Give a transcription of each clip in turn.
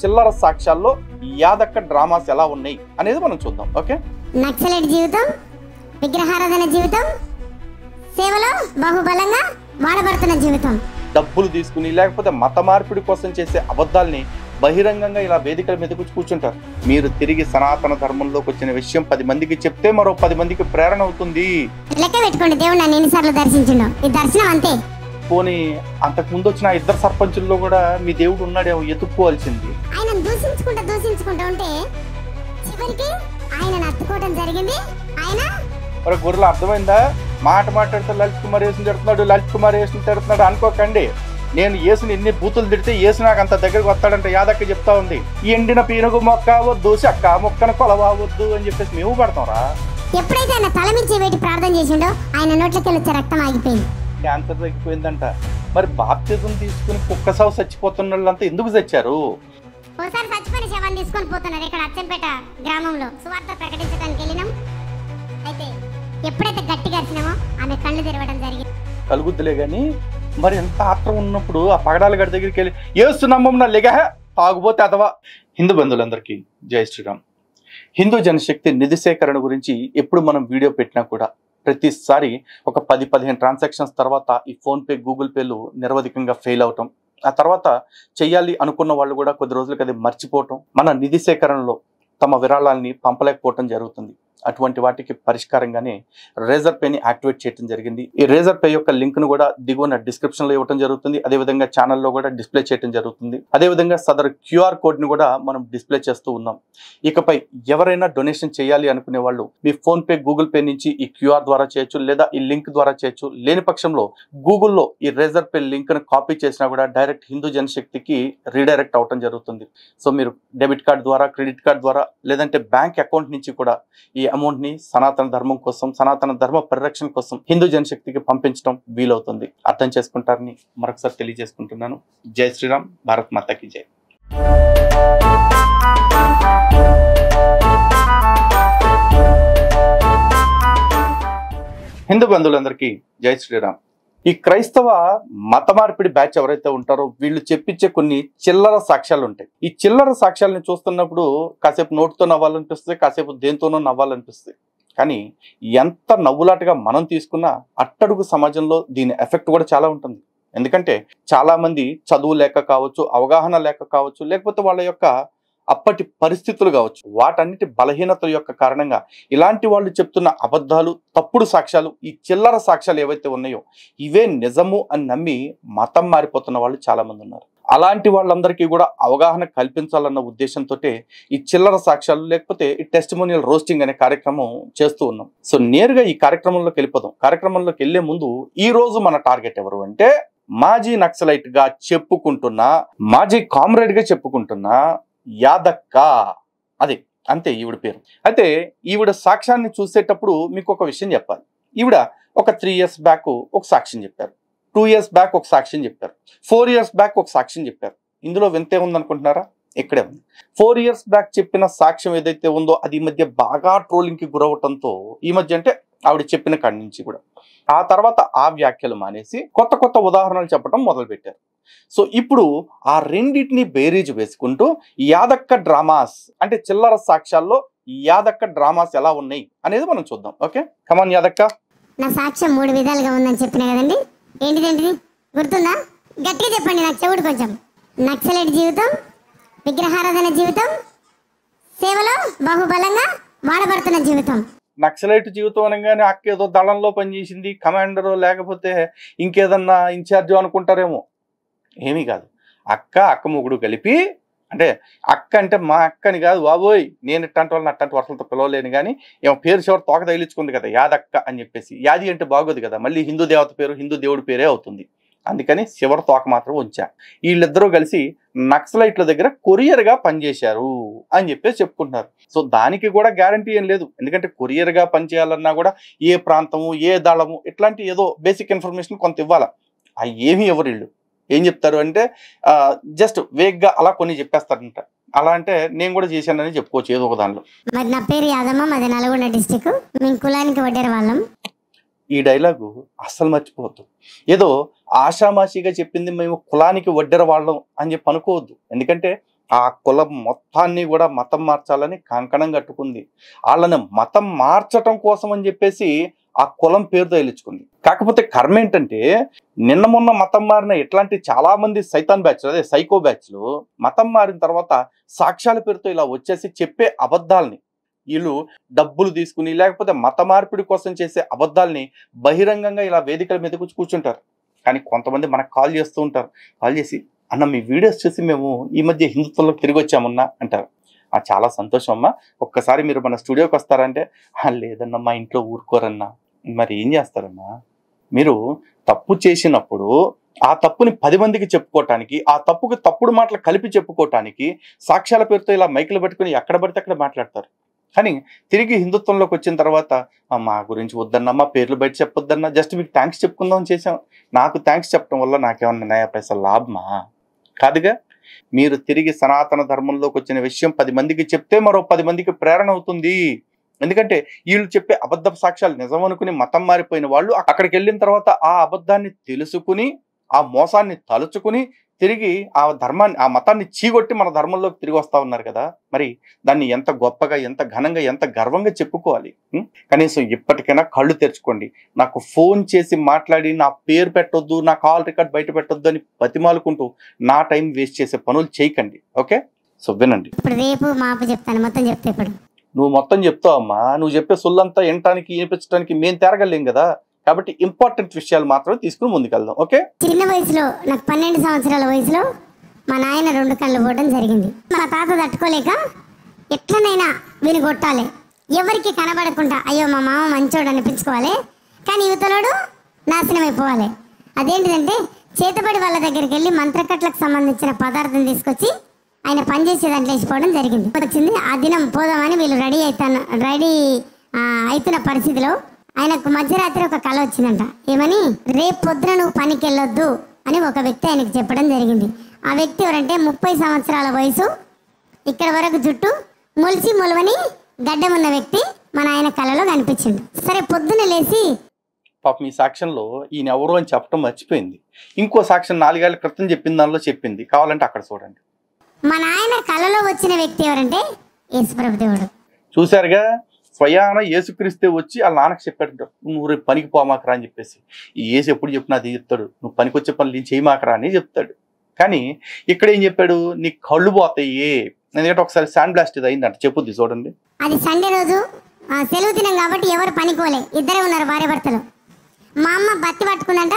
చిల్లర సాక్ష్యాల్లో యాదక్క డ్రామాస్ ఎలా ఉన్నాయి అనేది మనం చూద్దాం. ఓకే, నక్సలైట్ జీవితం, విగ్రహారాధన జీవితం, సేవలో బాహుబలంగా వాడబడుతున్న జీవితం, డబ్బులు తీసుకుని లేకపోతే మత మార్పిడి కోసం చేసే అబద్ధాల్ని బహిరంగంగా ఇలా వేదికల మీద కూర్చుంటారు. మీరు తిరిగి సనాతన ధర్మంలోకి వచ్చిన విషయం 10 మందికి చెప్తే మరో 10 మందికి ప్రేరణ అవుతుంది. లెక్క పెట్టుకోండి, దేవుడు నన్ను ఎన్నిసార్లు దర్శించిండో, ఈ దర్శనం అంతే. పోనీ అంతకు ముందు వచ్చిన 2 సర్పంచుల్లో కూడా మీ దేవుడు ఉన్నాడేమో ఎత్తుక్కోవాల్సింది. ఆయన దూషించుకుంటూ ఉంటే చివరికి ఆయన అత్తుకోవడం జరిగింది. ఆయన మరి గొర్రెలు అర్థమైందా? మాట్లాడితే లలిత్ కుమార్ యేసుని తిడుతున్నాడు అనుకోకండి. నేను యేసుని ఎన్ని బూతులు తిడితే యేసు నాకు అంత దగ్గరకు వస్తాడంటే యాదక్క చెప్తా ఉంది. ఎండిన పీనుగు మొక్క వద్దు, చెక్క మొక్కను కొలవద్దు అని చెప్పేసి మేము పడతాంరా. ఎప్పుడైతే ఆయన తల మీద వేటి ప్రార్థన చేసిండో ఆయన నోట్లోకి వచ్చే రక్తం ఆగిపోయింది, క్యాన్సర్ తగ్గిపోయిందంట. మరి బాప్తిజం తీసుకుని కుక్క సాగు చచ్చిపోతున్న వాళ్ళంతా ఎందుకు చచ్చారు? ఒకసారి చచ్చిపోయిన శవాన్ని తీసుకొని పోతున్నారు. ఇక్కడ అచ్చంపేట గ్రామంలో సువార్త ప్రకటించడానికి వెళ్ళినాం. అయితే ఎప్పుడైతే గట్టిగా అరిచినామో ఆమె కళ్ళు తెరవడం జరిగింది. కలుగుద్దులే గాని మరి ఎంత ఆత్రం ఉన్నప్పుడు ఆ పగడాల గడి దగ్గరికి వెళ్ళి యేసు నమ్మం లెగ తాగుపోతే అథవా. హిందూ బంధువులందరికీ జై శ్రీరామ్. హిందూ జనశక్తి నిధి సేకరణ గురించి ఎప్పుడు మనం వీడియో పెట్టినా కూడా ప్రతిసారి ఒక 10-15 ట్రాన్సాక్షన్స్ తర్వాత ఈ ఫోన్పే గూగుల్ పేలు నిరవధికంగా ఫెయిల్ అవటం, ఆ తర్వాత చెయ్యాలి అనుకున్న వాళ్ళు కూడా కొద్ది రోజులకి అది మర్చిపోవటం, మన నిధి సేకరణలో తమ విరాళాలని పంపలేకపోవటం జరుగుతుంది. అటువంటి వాటికి పరిష్కారంగానే రేజర్ పేని యాక్టివేట్ చేయడం జరిగింది. ఈ రేజర్ పే యొక్క లింక్ ను కూడా దిగువన డిస్క్రిప్షన్ లో ఇవ్వడం జరుగుతుంది. అదేవిధంగా ఛానల్లో కూడా డిస్ప్లే చేయడం జరుగుతుంది. అదేవిధంగా సదరు క్యూఆర్ కోడ్ ని కూడా మనం డిస్ప్లే చేస్తూ ఉన్నాం. ఇకపై ఎవరైనా డొనేషన్ చేయాలి అనుకునే వాళ్ళు మీ ఫోన్ పే గూగుల్ పే నుంచి ఈ క్యూఆర్ ద్వారా చేయొచ్చు, లేదా ఈ లింక్ ద్వారా చేయొచ్చు. లేని పక్షంలో గూగుల్లో ఈ రేజర్ పే లింక్ ను కాపీ చేసినా కూడా డైరెక్ట్ హిందూ జనశక్తికి రీడైరెక్ట్ అవటం జరుగుతుంది. సో మీరు డెబిట్ కార్డ్ ద్వారా, క్రెడిట్ కార్డ్ ద్వారా, లేదంటే బ్యాంక్ అకౌంట్ నుంచి కూడా ఈ అమౌంట్ ని సనాతన ధర్మం కోసం, సనాతన ధర్మ పరిరక్షణ కోసం హిందూ జనశక్తికి పంపించడం వీలవుతుంది. అర్థం చేసుకుంటారని మరొకసారి తెలియజేసుకుంటున్నాను. జై శ్రీరామ్. భారత్ మాతాకి జై. హిందూ బంధువులందరికీ జై శ్రీరామ్. ఈ క్రైస్తవ మత మార్పిడి బ్యాచ్ ఎవరైతే ఉంటారో వీళ్ళు చెప్పించే కొన్ని చిల్లర సాక్ష్యాలు ఉంటాయి. ఈ చిల్లర సాక్ష్యాలను చూస్తున్నప్పుడు కాసేపు నోటితో నవ్వాలనిపిస్తుంది, కాసేపు దేంతోనో నవ్వాలనిపిస్తుంది. కానీ ఎంత నవ్వులాటగా మనం తీసుకున్నా అట్టడుగు సమాజంలో దీని ఎఫెక్ట్ కూడా చాలా ఉంటుంది. ఎందుకంటే చాలా మంది చదువు లేక కావచ్చు, అవగాహన లేక కావచ్చు, లేకపోతే వాళ్ళ యొక్క అప్పటి పరిస్థితులు కావచ్చు, వాటన్నిటి బలహీనతల యొక్క కారణంగా ఇలాంటి వాళ్ళు చెప్తున్న అబద్ధాలు, తప్పుడు సాక్ష్యాలు, ఈ చిల్లర సాక్ష్యాలు ఏవైతే ఉన్నాయో ఇవే నిజము అని నమ్మి మతం మారిపోతున్న వాళ్ళు చాలా మంది ఉన్నారు. అలాంటి వాళ్ళందరికీ కూడా అవగాహన కల్పించాలన్న ఉద్దేశంతో ఈ చిల్లర సాక్ష్యాలు లేకపోతే ఈ టెస్టిమోనియల్ రోస్టింగ్ అనే కార్యక్రమం చేస్తూ ఉన్నాం. సో నేరుగా ఈ కార్యక్రమంలోకి వెళ్ళిపోదాం. కార్యక్రమంలోకి వెళ్లే ముందు ఈ రోజు మన టార్గెట్ ఎవరు అంటే మాజీ నక్సలైట్ గా చెప్పుకుంటున్నా, మాజీ కామ్రేడ్ గా చెప్పుకుంటున్నా యాదక్క. అది అంతే ఈవిడ పేరు. అయితే ఈవిడ సాక్ష్యాన్ని చూసేటప్పుడు మీకు ఒక విషయం చెప్పాలి. ఈవిడ ఒక 3 years బ్యాక్ ఒక సాక్ష్యం చెప్పారు, 2 years బ్యాక్ ఒక సాక్ష్యం చెప్పారు, 4 years బ్యాక్ ఒక సాక్ష్యం చెప్పారు. ఇందులో వింతే ఉందనుకుంటున్నారా? ఇక్కడే ఉంది. 4 years బ్యాక్ చెప్పిన సాక్ష్యం ఏదైతే ఉందో అది ఈ మధ్య బాగా ట్రోలింగ్కి గురవటంతో, ఈ మధ్య అంటే ఆవిడ చెప్పిన కాడి నుంచి కూడా ఆ తర్వాత ఆ వ్యాఖ్యలు మానేసి కొత్త ఉదాహరణలు చెప్పడం మొదలుపెట్టారు. సో ఇప్పుడు ఆ రెండింటిని బేరీజ్ వేసుకుంటూ యాదక్క డ్రామాస్ అంటే చిల్లర సాక్ష్యాల్లో యాదక్క డ్రామాస్ ఎలా ఉన్నాయి అనేది మనం చూద్దాం. ఓకే, కమాన్ యాదక్క. నా సాక్ష్యం 3 విధాలుగా ఉందని చెప్పినా కదండి. ఏంటిదేంటిది గుర్తుందా? గట్టిగా చెప్పండి, నాకు చెవుడు కొంచెం. నక్సలైట్ జీవితం, విగ్రహారాధన జీవితం, సేవలో బాహుబలంగా వాడబడుతున్న జీవితం. నక్సలైట్ జీవితం అనగానే అక్క ఏదో దళంలో పనిచేసింది, కమాండరు లేకపోతే ఇంకేదన్నా ఇన్ఛార్జో అనుకుంటారేమో. ఏమీ కాదు. అక్క మొగుడు కలిపి, అంటే అక్క అంటే మా అక్కని కాదు బాబోయ్, నేను ఇట్టంటి వాళ్ళని అట్టంటి వర్షాలతో పిలవలేను. కానీ ఏమో పేరు చివరి తోక తగిలించుకుంది కదా యాదక్క అని చెప్పేసి. యాది అంటే బాగోదు కదా, మళ్ళీ హిందూ దేవత పేరు, హిందూ దేవుడి పేరే అవుతుంది. అందుకని చివరి తోక మాత్రం ఉంచా. వీళ్ళిద్దరూ కలిసి నక్సలైట్ల దగ్గర కొరియర్గా పనిచేశారు అని చెప్పేసి చెప్పుకుంటున్నారు. సో దానికి కూడా గ్యారంటీ ఏం లేదు. ఎందుకంటే కొరియర్గా పనిచేయాలన్నా కూడా ఏ ప్రాంతము, ఏ దళము, ఇట్లాంటి ఏదో బేసిక్ ఇన్ఫర్మేషన్ కొంత ఇవ్వాలి. ఆ ఏమీ ఎవరు వీళ్ళు ఏం చెప్తారు అంటే జస్ట్ వేగ్గా అలా కొన్ని చెప్పేస్తారంట. అలా అంటే నేను కూడా చేశానని చెప్పుకోవచ్చు ఏదో ఒక దానిలో. మరి నా పేరు యాదమ్మ, మాది నల్గొండ డిస్టిక్, మేము కులానికి వడ్డేర వాళ్ళం. ఈ డైలాగు అస్సలు మర్చిపోవద్దు. ఏదో ఆషామాషిగా చెప్పింది మేము కులానికి వడ్డెర వాళ్ళం అని చెప్పి అనుకోవద్దు. ఎందుకంటే ఆ కులం మొత్తాన్ని కూడా మతం మార్చాలని కంకణం కట్టుకుంది. వాళ్ళని మతం మార్చటం కోసం అని చెప్పేసి ఆ కులం పేరుతో వెళ్ళించుకుంది. కాకపోతే కర్మ ఏంటంటే నిన్న మొన్న మతం మారిన ఇట్లాంటి చాలా మంది సైతాన్ బ్యాచ్లు, అదే సైకో బ్యాచ్లు మతం మారిన తర్వాత సాక్ష్యాల పేరుతో ఇలా వచ్చేసి చెప్పే అబద్ధాలని వీళ్ళు డబ్బులు తీసుకుని లేకపోతే మత మార్పిడి కోసం చేసే అబద్ధాలని బహిరంగంగా ఇలా వేదికల మీద కూర్చుంటారు. కానీ కొంతమంది మనకు కాల్ చేస్తూ ఉంటారు. కాల్ చేసి అన్న మీ వీడియోస్ చూసి మేము ఈ మధ్య హిందుత్వంలోకి తిరిగి వచ్చామన్నా అంటారు. చాలా సంతోషం అమ్మా, ఒక్కసారి మీరు మన స్టూడియోకి వస్తారంటే లేదన్నా మా ఇంట్లో ఊరుకోరన్నా. మరి ఏం చేస్తారన్నా, మీరు తప్పు చేసినప్పుడు ఆ తప్పుని 10 మందికి చెప్పుకోవటానికి, ఆ తప్పుకి తప్పుడు మాటలు కలిపి చెప్పుకోవటానికి సాక్ష్యాల పేరుతో ఇలా మైకులు పెట్టుకుని ఎక్కడ పడితే అక్కడ మాట్లాడతారు. కానీ తిరిగి హిందుత్వంలోకి వచ్చిన తర్వాత మా గురించి వద్దన్నా, మా పేర్లు బయట చెప్పొద్దన్నా, జస్ట్ మీకు థ్యాంక్స్ చెప్పుకుందామని చేసాం. నాకు థ్యాంక్స్ చెప్పడం వల్ల నాకేమన్నా నయా పైసా లాభమా? కాదుగా. మీరు తిరిగి సనాతన ధర్మంలోకి వచ్చిన విషయం 10 మందికి చెప్తే మరో 10 మందికి ప్రేరణ అవుతుంది. ఎందుకంటే వీళ్ళు చెప్పే అబద్ధ సాక్ష్యాలు నిజం అనుకుని మతం మారిపోయిన వాళ్ళు అక్కడికి వెళ్ళిన తర్వాత ఆ అబద్ధాన్ని తెలుసుకుని ఆ మోసాన్ని తలుచుకుని తిరిగి ఆ ధర్మాన్ని, ఆ మతాన్ని చీగొట్టి మన ధర్మంలోకి తిరిగి వస్తా ఉన్నారు కదా. మరి దాన్ని ఎంత గొప్పగా, ఎంత ఘనంగా, ఎంత గర్వంగా చెప్పుకోవాలి. కనీసం ఇప్పటికైనా కళ్ళు తెరుచుకోండి. నాకు ఫోన్ చేసి మాట్లాడి నా పేరు పెట్టొద్దు, నా కాల్ రికార్డ్ బయట పెట్టొద్దు అని బతిమాలుకుంటూ నా టైం వేస్ట్ చేసే పనులు చేయకండి. ఓకే, సో వినండి. ఇప్పుడు రేపు మాపు చెప్తాను, మొత్తం చెప్తే ఇప్పుడు నువ్వు మొత్తం చెప్తావమ్మా. నువ్వు చెప్పే సొల్లంతా వినటానికి వినిపించడానికి మేము తేరగలేం కదా. కాబట్టి ఇంపార్టెంట్ విషయాలు మాత్రం తీసుకుని ముందుకెళ్దాం. ఓకే. చిన్న వయసులో, నాకు 12 సంవత్సరాల వయసులో మా నాయన 2 కళ్ళు పోవడం జరిగింది. మా తాత తట్టుకోలేక ఎట్లనైనా వీని కొట్టాలి, ఎవరికి కనబడకుండా అయ్యో మా మామ మంచోడు అనిపించుకోవాలి, కానీ యువతలోడు నాశనం అయిపోవాలి. అదేంటిదంటే చేతబడి వాళ్ళ దగ్గరికి వెళ్ళి మంత్రకట్లకు సంబంధించిన పదార్థం తీసుకొచ్చి ఆయన పనిచేసే దాంట్లో వేసిపోవడం జరిగింది. వచ్చింది ఆ దినం పోదామని వీళ్ళు రెడీ అవుతున్న పరిస్థితిలో ఆయనకు మధ్యరాత్రి ఒక కళ వచ్చిందంట. ఏమని, రేపు పొద్దున నువ్వు పనికి వెళ్ళొద్దు అని ఒక వ్యక్తి ఆయనకు చెప్పడం జరిగింది. ఆ వ్యక్తి ఎవరంటే 30 సంవత్సరాల వయసు, ఇక్కడ వరకు జుట్టు, మొలిసి మొలవని గడ్డం ఉన్న వ్యక్తి మన ఆయన కళలో కనిపించింది. సరే పొద్దున లేచి పాపం ఈ సాక్ష్యంలో ఈయన ఎవరు అని చెప్పడం మర్చిపోయింది. ఇంకో సాక్ష్యం 4 ఏళ్ల క్రితం చెప్పిన దానిలో చెప్పింది, కావాలంటే అక్కడ చూడండి. మన ఆయన కళలో వచ్చిన వ్యక్తి ఎవరంటే యేసుప్రభు దేవుడు. చూశారుగా, స్వయాన యేసుక్రీస్తే వచ్చి వాళ్ళ నాన్నకు చెప్పాడు, నువ్వు రేపు పనికి పోమాకరా అని చెప్పేసి. ఈ యేసు ఎప్పుడు చెప్పినా అది చెప్తాడు, నువ్వు పనికి వచ్చే పనులు నేను చేయమాకరా అని చెప్తాడు. కానీ ఇక్కడ ఏం చెప్పాడు, నీ కళ్ళు పోతాయి. ఎందుకంటే ఒకసారి శాండ్ బ్లాస్ట్ ఇది అయిందంట, చెప్పుద్ది చూడండి. అది సండే రోజు సెలవు దినం కాబట్టి ఎవరు పనికోలే, ఇద్దరే ఉన్నారు భార్య భర్తలు. మా అమ్మ బత్తి పట్టుకుందంట,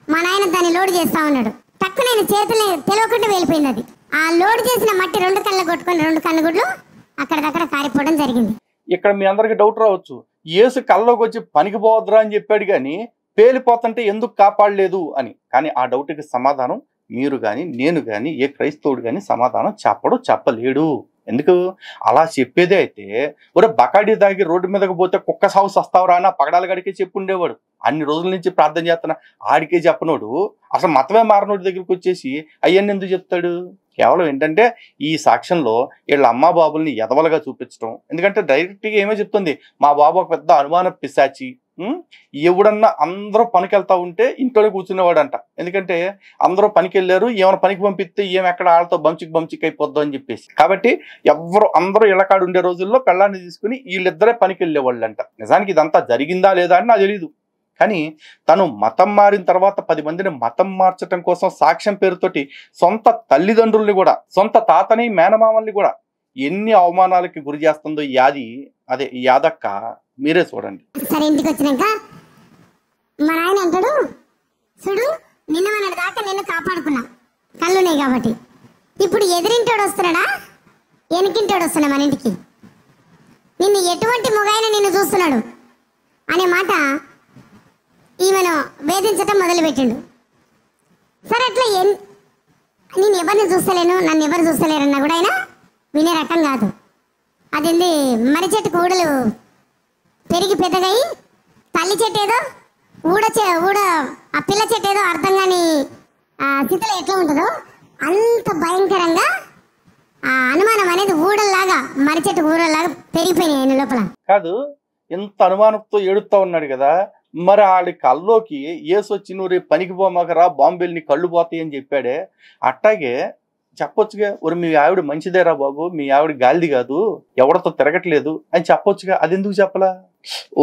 మా నాయన దాన్ని లోడ్ చేస్తా ఉన్నాడు. టక్కు నేను చేతులు తెలియకుండా వెళ్ళిపోయింది. అది ఆ లోడ్ చేసిన మట్టి 2 కళ్ళ కొట్టుకొని 2 కన్నుగుడ్లు అక్కడికక్కడ కారిపోవడం జరిగింది. ఇక్కడ మీ అందరికి డౌట్ రావచ్చు, యేసు కళ్ళలోకి వచ్చి పనికి పోవద్దురా అని చెప్పాడు కానీ పేలిపోతుంటే ఎందుకు కాపాడలేదు అని. కానీ ఆ డౌట్కి సమాధానం మీరు కానీ నేను కానీ ఏ క్రైస్తవుడు కానీ సమాధానం చెప్పలేడు. ఎందుకు అలా చెప్పేదే అయితే, ఒరే బకాడి దాగి రోడ్డు మీదకి పోతే కుక్క సాగు వస్తావురా అని పగడాల గడికే చెప్పుండేవాడు. అన్ని రోజుల నుంచి ప్రార్థన చేస్తున్నా ఆడికే చెప్పనోడు అసలు మతమే మారనోడి దగ్గరికి వచ్చేసి అయ్యన్ని ఎందుకు చెప్తాడు? కేవలం ఏంటంటే ఈ సాక్ష్యంలో వీళ్ళ అమ్మా బాబుల్ని ఎదవలుగా చూపించడం. ఎందుకంటే డైరెక్ట్గా ఏమో చెప్తుంది, మా బాబు ఒక పెద్ద అనుమాన పిశాచి, ఎవడన్నా అందరూ పనికి వెళ్తా ఉంటే ఇంట్లోనే కూర్చునేవాడంట. ఎందుకంటే అందరూ పనికి వెళ్ళారు, ఏమైనా పనికి పంపిస్తే ఎక్కడ వాళ్ళతో బంచిక్ అయిపోద్దాం అని చెప్పేసి. కాబట్టి అందరూ ఇళ్ళకాడు ఉండే రోజుల్లో పెళ్ళాన్ని తీసుకుని వీళ్ళిద్దరే పనికి వెళ్ళేవాళ్ళు అంట. నిజానికి ఇదంతా జరిగిందా లేదా అని నాకు తెలియదు. కానీ తను మతం మారిన తర్వాత 10 మందిని మతం మార్చడం కోసం సాక్ష్యం పేరుతోటి సొంత తల్లిదండ్రుల్ని కూడా, సొంత తాతని మేనమామల్ని కూడా ఎన్ని అవమానాలకి గురి చేస్తుందో ఈ యాదక్క మీరే చూడండి. సరే ఇంటికి వచ్చినాక మా నాయన అంటాడు, చూడు నిన్న మన దాకా నిన్ను కాపాడుకున్నా కళ్ళున్నాయి కాబట్టి, ఇప్పుడు ఎదురింటోడు వస్తున్నాడా వెనకింటోడు వస్తున్నా మన ఇంటికి, నిన్ను ఎటువంటి మొగాయన నిన్ను చూస్తున్నాడు అనే మాట ఈమెను వేధించటం మొదలుపెట్టిండు. సరే అట్లా నేను ఎవరిని చూస్తలేను, నన్ను ఎవరు చూస్తలేరన్నా కూడా ఆయన వినే రకం కాదు. అదేంది మర్రి చెట్టు ఊడలు పెరిగి పెద్దగయి తల్లి చెట్టు ఏదో ఊడ ఆ పిల్ల చెట్టు ఏదో అర్థం కాని స్థితిలో ఎట్లా ఉంటుందో అంత భయంకరంగా ఆ అనుమానం అనేది ఊడల్లాగా మర్రి చెట్టు ఊడల్లాగా పెరిగిపోయినాయి ఆయన లోపల. కాదు, ఎంత అనుమానంతో ఏడుస్తా ఉన్నాడు కదా, మరి ఆడి కల్లోకి యేసు వచ్చి నువ్వు రేపు పనికి పోమాకరా బాంబేలు నీ కళ్ళు పోతాయి అని చెప్పాడే. అట్టాగే చెప్పొచ్చుగా, ఒరి మీ ఆవిడ మంచిదేరా బాబు, మీ ఆవిడ గాలిది కాదు, ఎవరితో తిరగట్లేదు అని చెప్పొచ్చుగా. అది ఎందుకు చెప్పలా?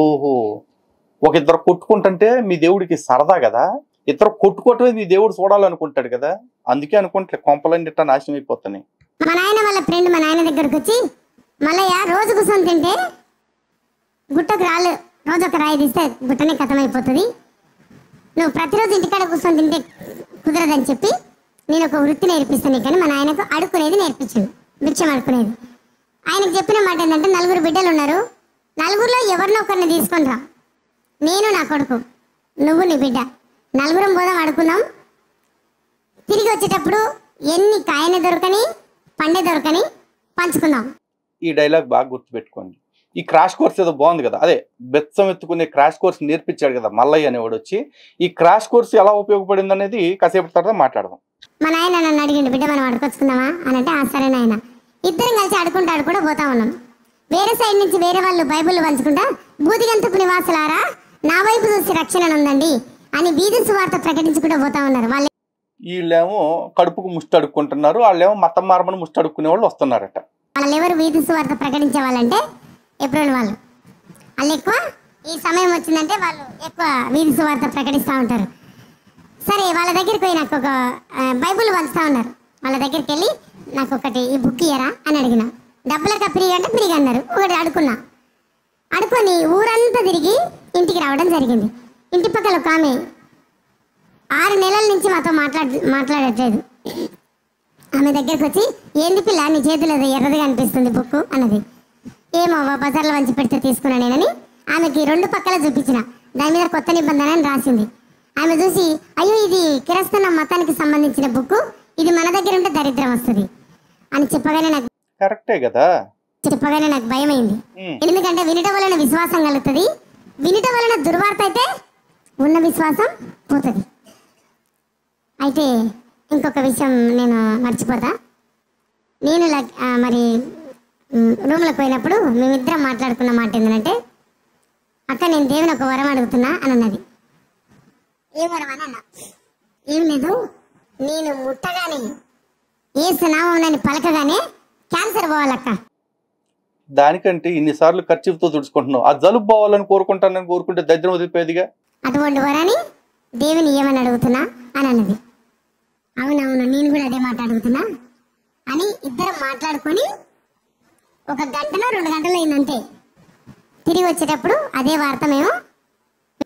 ఓహో, ఒక ఇద్దరు కొట్టుకుంటుంటే మీ దేవుడికి సరదా కదా, ఇద్దరు కొట్టుకోవటమే మీ దేవుడు చూడాలనుకుంటాడు కదా, అందుకే అనుకుంటే కొంపలన్నీ ఇట్లా నాశనం అయిపోతాయి. మా నాయన వాళ్ళ ఫ్రెండ్ మా నాయన దగ్గరకు వచ్చి, మల్లయ్య రోజు కూర్చొని తింటే గుట్టకు రాళ్ళు, రోజు ఒక రాయి తీస్తే గుట్టనే కథమైపోతుంది, నువ్వు ప్రతిరోజు ఇంటికాడ కూర్చొని తింటే కుదరదని చెప్పి నేను ఒక వృత్తి నేర్పిస్తాను కానీ మా నాయనకు అడుక్కునేది నేర్పించాను, భిక్షం అడుక్కునేది. ఆయనకు చెప్పిన మాట ఏంటంటే, 4 బిడ్డలు ఉన్నారు, 4గురిలో ఎవరినో ఒకరిని తీసుకొని రా, నేను నా కొడుకు, నువ్వు నీ బిడ్డ, 4గురం పోదాం అడుకుందాం, తిరిగి వచ్చేటప్పుడు ఎన్ని కాయనే దొరకని పండే దొరకని పంచుకుందాం. ఈ డైలాగ్ బాగా గుర్తుపెట్టుకోండి. ఈ క్రాష్ కోర్స్ ఏదో బాగుంది కదా, అదే బెత్సం ఎత్తుకునే క్రాష్ కోర్స్ నేర్పించాడు కదా మల్లయ్య అనేవాడు వచ్చి. ఈ క్రాష్ కోర్స్ ఎలా ఉపయోగపడింది అనేది కాసేపు తర్వాత మాట్లాడదాం. మా నాయన నన్ను అడిగిండు, బిడ్డ మనం అడుకొచ్చుకుందామా అని అంటే, సరే నాయన. ఇద్దరం కలిసి అడుకుంటూ పోతా ఉన్నాం. వేరే సైడ్ నుంచి వేరే వాళ్ళు బైబిల్ పంచుకుంటా, బూదిగంతపు నివాసులారా నా వైపు చూసి రక్షణ ఉందండి అని వీధి సువార్త ప్రకటించుకుంటూ పోతా ఉన్నారు. వీళ్ళేమో కడుపుకు ముష్టి అడుక్కుంటున్నారు, వాళ్ళేమో మతం మార్మని ముష్టి అడుక్కునే వాళ్ళు వస్తున్నారట. వాళ్ళు ఎవరు వీధి సువార్త ప్రకటించే వాళ్ళంటే ఎప్పుడు వాళ్ళు ఎక్కువ ఈ సమయం వచ్చిందంటే వాళ్ళు ఎక్కువ వీధి సువార్త ప్రకటిస్తూ ఉంటారు. సరే వాళ్ళ దగ్గరికి పోయి నాకు ఒక బైబుల్ పంచుతూ ఉన్నారు. వాళ్ళ దగ్గరికి వెళ్ళి నాకు ఒకటి ఈ బుక్ ఇయ్యరా అని అడిగిన. డబ్బులక ఫ్రీ అంటే ఫ్రీగా అన్నారు. ఒకటి అడుకొని ఊరంతా తిరిగి ఇంటికి రావడం జరిగింది. ఇంటి పక్కల ఒక ఆమె 6 నెలల నుంచి మాతో మాట్లాడట్లేదు. ఆమె దగ్గరికి వచ్చి, ఏంది పిల్ల నీ చేతిలో ఎర్రదిగా అనిపిస్తుంది బుక్ అన్నది. ఏమో బజార్లో వంచి పెడితే తీసుకున్నా నేనని ఆమెకి 2 పక్కల చూపించిన. దాని మీద కొత్త నిబంధన అని రాసింది. ఆమె చూసి, అయ్యో ఇది కిరస్తన మతానికి సంబంధించిన బుక్, ఇది మన దగ్గర ఉంటే దరిద్రం వస్తుంది అని చెప్పగానే నాకు కరెక్టే కదా, చెప్పగానే నాకు భయమైంది. ఎందుకంటే వినటం వలన విశ్వాసం కలుగుతుంది, వినటం వలన దుర్వార్త అయితే ఉన్న విశ్వాసం పోతుంది. అయితే ఇంకొక విషయం నేను మర్చిపోతా. నేను మరి రూమ్లోకి పోయినప్పుడు మేమిద్దరం మాట్లాడుకున్న మాట ఏంటంటే, అక్క నేను దేవుని ఒక వరం అడుగుతున్నా అని అన్నది. ఏ వరం అని అన్నా. ఏం లేదు, నేను ముట్టగానే యేసు నామమునని పలకగానే క్యాన్సర్ పోవాలక్క. దానికంటే ఇన్నిసార్లు ఖర్చుతో తుడుచుకుంటున్నావు, ఆ జలుబు పోవాలని కోరుకుంటే దరిద్రం వదిలిపోయేదిగా. అటువంటి వరాన్ని దేవుని ఏమని అడుగుతున్నా అని అన్నది. అవునవును నేను కూడా అదే మాట అడుగుతున్నా అని ఇద్దరం మాట్లాడుకొని 1 గంటలో 2 గంటలు అయిందంతే. తిరిగి వచ్చేటప్పుడు అదే వార్త మేము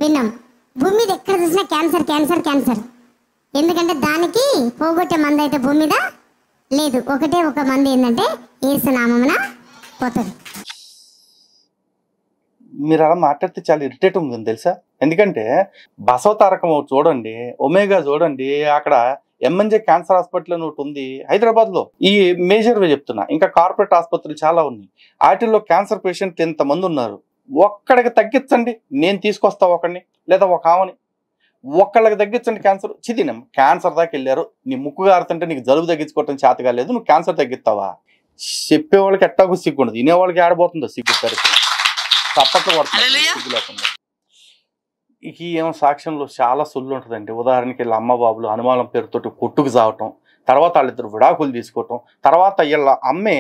విన్నాం. భూమి మీద ఎక్కడ చూసినా క్యాన్సర్ క్యాన్సర్ క్యాన్సర్. ఎందుకంటే దానికి పోగొట్టే మందు అయితే భూమి మీద లేదు. ఒకటే ఒక మంది ఏంటంటే యేసు నామమున పోతుంది. మీరు అలా మాట్లాడితే చాలా ఇరిటేట్ ఉంది తెలుసా. ఎందుకంటే బసవతారకం చూడండి, ఒమేగా చూడండి, అక్కడ ఎంఎన్జే క్యాన్సర్ హాస్పిటల్ అని ఒకటి ఉంది హైదరాబాద్లో. ఈ మేజర్గా చెప్తున్నా, ఇంకా కార్పొరేట్ ఆసుపత్రులు చాలా ఉన్నాయి. వాటిల్లో క్యాన్సర్ పేషెంట్లు ఎంతమంది ఉన్నారు. ఒక్కడికి తగ్గించండి, నేను తీసుకొస్తా ఒకడిని లేదా ఒక ఆమెని, ఒక్కళ్ళకి తగ్గించండి క్యాన్సర్. చిదినం క్యాన్సర్ దాకా వెళ్ళారు, నీ ముక్కు గారుతుంటే నీకు జలుబు తగ్గించుకోవటం చేత కాలేదు, నువ్వు క్యాన్సర్ తగ్గిస్తావా? చెప్పేవాళ్ళకి ఎట్టాకు సిగ్గు ఉండదు, వినేవాళ్ళకి ఆడబోతుందో సిగ్గు తరపు తప్పట్లు పడుతుంది సిగ్గు లేకుండా. ఈ ఏమో సాక్ష్యంలో చాలా సొల్లు ఉంటుందండి. ఉదాహరణకి వీళ్ళ అమ్మ బాబులు అనుమానం పేరుతోటి కొట్టుకు చావటం, తర్వాత వాళ్ళిద్దరు విడాకులు తీసుకోవటం, తర్వాత వీళ్ళ అమ్మే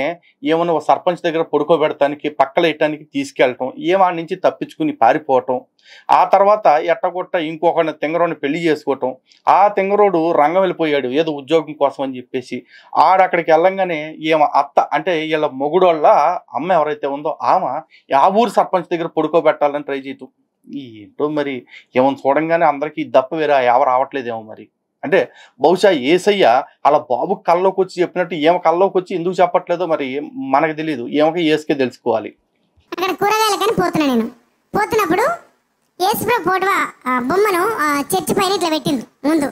ఏమన్నా సర్పంచ్ దగ్గర పడుకోబెడటానికి పక్కలేయటానికి తీసుకెళ్ళటం, ఏమాడి నుంచి తప్పించుకుని పారిపోవటం, ఆ తర్వాత ఎట్టగొట్ట ఇంకొకరిని తెంగరోని పెళ్లి చేసుకోవటం, ఆ తెంగరోడు రంగం వెళ్ళిపోయాడు ఏదో ఉద్యోగం కోసం అని చెప్పేసి, ఆడక్కడికి వెళ్ళంగానే ఏమో అత్త అంటే వీళ్ళ మొగుడోళ్ళ అమ్మ ఎవరైతే ఉందో ఆమె ఆ ఊరు సర్పంచ్ దగ్గర పడుకోబెట్టాలని ట్రై చేయటం. ఏంటో మరి ఏమో చూడంగానే అందరికీ దప్ప వేరే ఎవరు రావట్లేదేమో మరి. అంటే బహుశా ఏసయ్య అలా బాబు కల్లోకి వచ్చి చెప్పినట్టు ఏమో కల్లోకి వచ్చి ఎందుకు చెప్పట్లేదో మరి మనకు తెలియదు, ఏమో ఏసుకే తెలుసుకోవాలి. అక్కడ కూరగాయలకని పోతున్నా నేను. పోతున్నప్పుడు యేసుప్రభు ఫోటో బొమ్మను చర్చి పైన ఇట్లా పెట్టింది ముందు.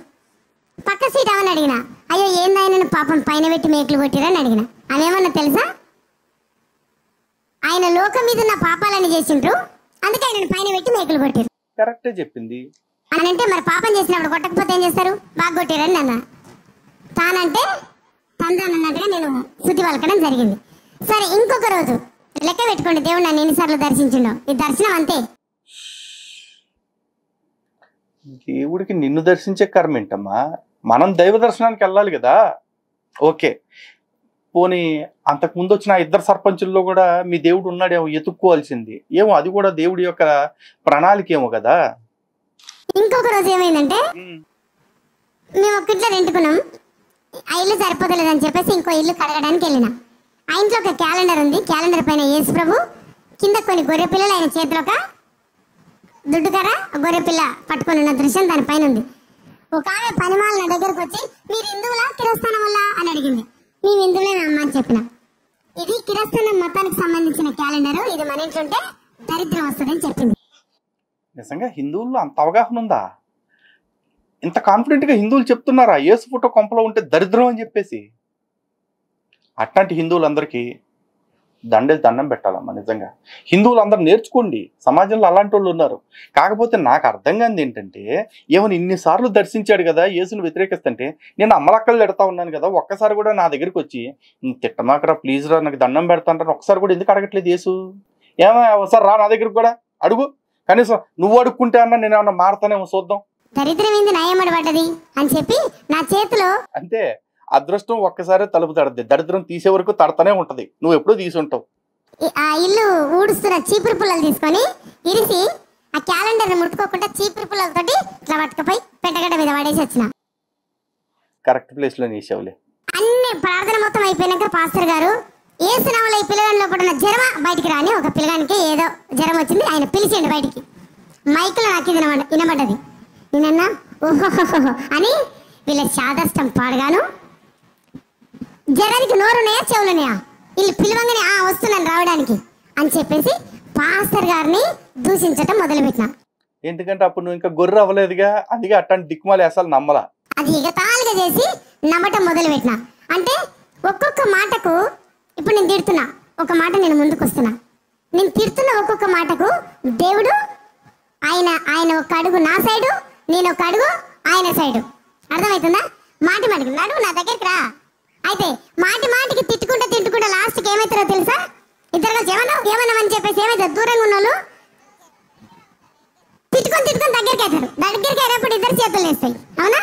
పక్క సీట్ అవని అడిగిన, అయ్యో ఏందాయన పాపం పైన పెట్టి మేకులు కొట్టిరని అడిగిన. అవేమన్నా తెలుసా, ఆయన లోకం మీద ఉన్న పాపాలని చేసిండ్రు, అందుకే ఆయన పైన పెట్టి మేకులు కొట్టిరు. కరెక్టే చెప్పింది అని అంటే మరి పాపం చేసినప్పుడు కొట్టకపోతే ఏం చేస్తారు, బాగా కొట్టిరని అన్న. తానంటే తందానన్నట్టుగా నేను శుద్ధి పలకడం జరిగింది. సరే ఇంకొక రోజు లెక్క పెట్టుకోండి, దేవుడు నన్ను ఎన్నిసార్లు దర్శించిండో. ఈ దర్శనం అంతే. దేవుడికి నిన్ను దర్శించే కర్మ ఏంటమ్మా, మనం దైవ దర్శనానికి వెళ్ళాలి కదా. ఓకే, పోనీ అంతకుముందు వచ్చిన ఆ ఇద్దరు సర్పంచుల్లో కూడా మీ దేవుడు ఉన్నాడేమో, ఎత్తుక్కోవాల్సింది ఏమో, అది కూడా దేవుడి యొక్క ప్రణాళిక ఏమో కదా. ఇంకొక రోజు ఏమైందంటే మేము ఒక ఇంట్లో రెంటుకున్నాం, ఆ ఇల్లు సరిపోతలేదని చెప్పేసి ఇంకో ఇల్లు కడగడానికి వెళ్ళిన. ఆ ఇంట్లో ఒక క్యాలెండర్ ఉంది, క్యాలెండర్ పైన యేసు ప్రభు, కింద కొన్ని గొర్రె పిల్లలు, ఆయన చేతిలో ఒక దుడ్డుకర గొర్రె పిల్ల పట్టుకొని ఉన్న దృశ్యం దానిపైన ఉంది. ఒక ఆమె పనిమాల నా దగ్గరకు వచ్చి, మీరు హిందువులా కిరస్థానం వల్ల అని అడిగింది. మేము హిందువులే అమ్మ అని చెప్పిన. ఇది కిరస్థానం మతానికి సంబంధించిన క్యాలెండర్, ఇది మన ఇంట్లో ఉంటే దరిద్రం వస్తుందని చెప్పింది. నిజంగా హిందువుల్లో అంత అవగాహన ఉందా? ఇంత కాన్ఫిడెంట్గా హిందువులు చెప్తున్నారా యేసు ఫోటో కొంపలో ఉంటే దరిద్రం అని చెప్పేసి? అట్లాంటి హిందువులందరికీ దండం పెట్టాలమ్మా. నిజంగా హిందువులందరూ నేర్చుకోండి, సమాజంలో అలాంటి వాళ్ళు ఉన్నారు. కాకపోతే నాకు అర్థం కానిది ఏంటంటే, ఏమైనా ఇన్నిసార్లు దర్శించాడు కదా యేసుని వ్యతిరేకిస్తుంటే, నేను అమ్మలక్కలు తిడతా ఉన్నాను కదా, ఒక్కసారి కూడా నా దగ్గరికి వచ్చి తిట్టమాకరా ప్లీజ్ రా నాకు దండం పెడతాంటాను ఒక్కసారి కూడా ఎందుకు అడగట్లేదు యేసు? ఏమో ఒకసారి రా నా దగ్గరికి కూడా అడుగు, కనీసం నువ్వు అడుక్కుంటే అన్నా నేను ఏమన్నా మారుతానేమో చూద్దాం. దరిద్రం ఏంది నయమడి పడ్డది అని చెప్పి నా చేతిలో అంతే, అదృష్టం ఒక్కసారి తలుపు తడద్ది, దరిద్రం తీసే వరకు తడతానే ఉంటది, నువ్వు ఎప్పుడూ తీసుంటావు. ఆ ఇల్లు ఊడుస్తున్న చీపురు పుల్లలు తీసుకొని ఇరిసి ఆ క్యాలెండర్ ముట్టుకోకుండా చీపురు పుల్లలతోటి ఇట్లా పట్టుకపోయి పెట్టగడ్డ మీద పడేసి వచ్చిన. కరెక్ట్ ప్లేస్ లో నీసేవులే. అన్ని ప్రార్థన మొత్తం అయిపోయినాక పాస్టర్ గారు, ఏసునామలో ఈ పిల్లగానిలో పడిన జ్వరం బయటికి రాని, ఒక పిల్లగానికి ఏదో జ్వరం వచ్చింది, ఆయన పిలిచిండు బయటికి. మైకులో నాకు ఇది వినబడ్డది. నేనన్నా ఓహోహోహో అని వీళ్ళ శాదష్టం పాడగాను, జ్వరానికి నోరున్నాయా చెవులున్నాయా, వీళ్ళు పిలవంగానే వస్తున్నాను రావడానికి అని చెప్పేసి పాస్టర్ గారిని దూషించటం మొదలుపెట్టినా. ఎందుకంటే అప్పుడు నువ్వు ఇంకా గొర్రె అవ్వలేదుగా, అందుకే అట్లాంటి దిక్కుమాలి అసలు నమ్మలా. అది ఎగతాళిగా చేసి నమ్మటం మొదలుపెట్టినా. అంటే ఒక్కొక్క మాటకు, ఇప్పుడు నేను తిడుతున్నా ఒక మాట, నేను ముందుకు వస్తున్నా, నేను తిడుతున్న ఒక్కొక్క మాటకు దేవుడు ఆయన ఒక అడుగు నా సైడు, నేను ఒక అడుగు ఆయన సైడు. అర్థమవుతుందా? మాటి మాటికి నడువు నా దగ్గరికి రా. అయితే మాటి మాటికి తిట్టుకుంటా లాస్ట్కి ఏమవుతారో తెలుసా? ఇద్దరు కలిసి ఏమన్నామని చెప్పేసి ఏమవుతారు, దూరంగా ఉన్న వాళ్ళు తిట్టుకొని దగ్గరికి అవుతారు. దగ్గరికి అయినప్పుడు ఇద్దరు చేతులు వేస్తాయి, అవునా?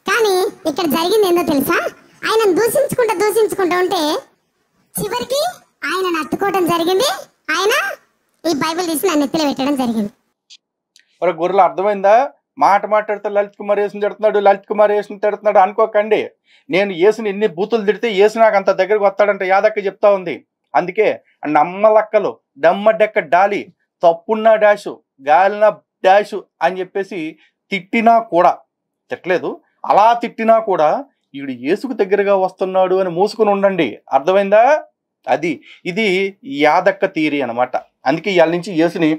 కానీ ఇక్కడ జరిగింది ఏందో తెలుసా? ఆయన దూషించుకుంటూ ఉంటే చివరికి ఆయన నట్టుకోవడం జరిగింది. ఆయన ఈ బైబిల్ తీసి నన్ను ఎత్తిలో పెట్టడం జరిగింది. మరి గొర్రెలు అర్థమైందా? మాట్లాడితే లలిత్ కుమార్ యేసుని తిడుతున్నాడు అనుకోకండి. నేను యేసుని ఎన్ని బూతులు తిడితే యేసు నాకు అంత దగ్గరకు వస్తాడంటే యాదక్క చెప్తా ఉంది. అందుకే నమ్మలక్కలు డమ్మ డెక్క డాలి, తప్పున్న డాషు గాలిన డాషు అని చెప్పేసి తిట్టినా కూడా, తిట్టలేదు అలా తిట్టినా కూడా వీడు యేసుకు దగ్గరగా వస్తున్నాడు అని మూసుకుని ఉండండి. అర్థమైందా? ఇది యాదక్క థియరీ అనమాట. అందుకే ఇవాళ నుంచి యేసుని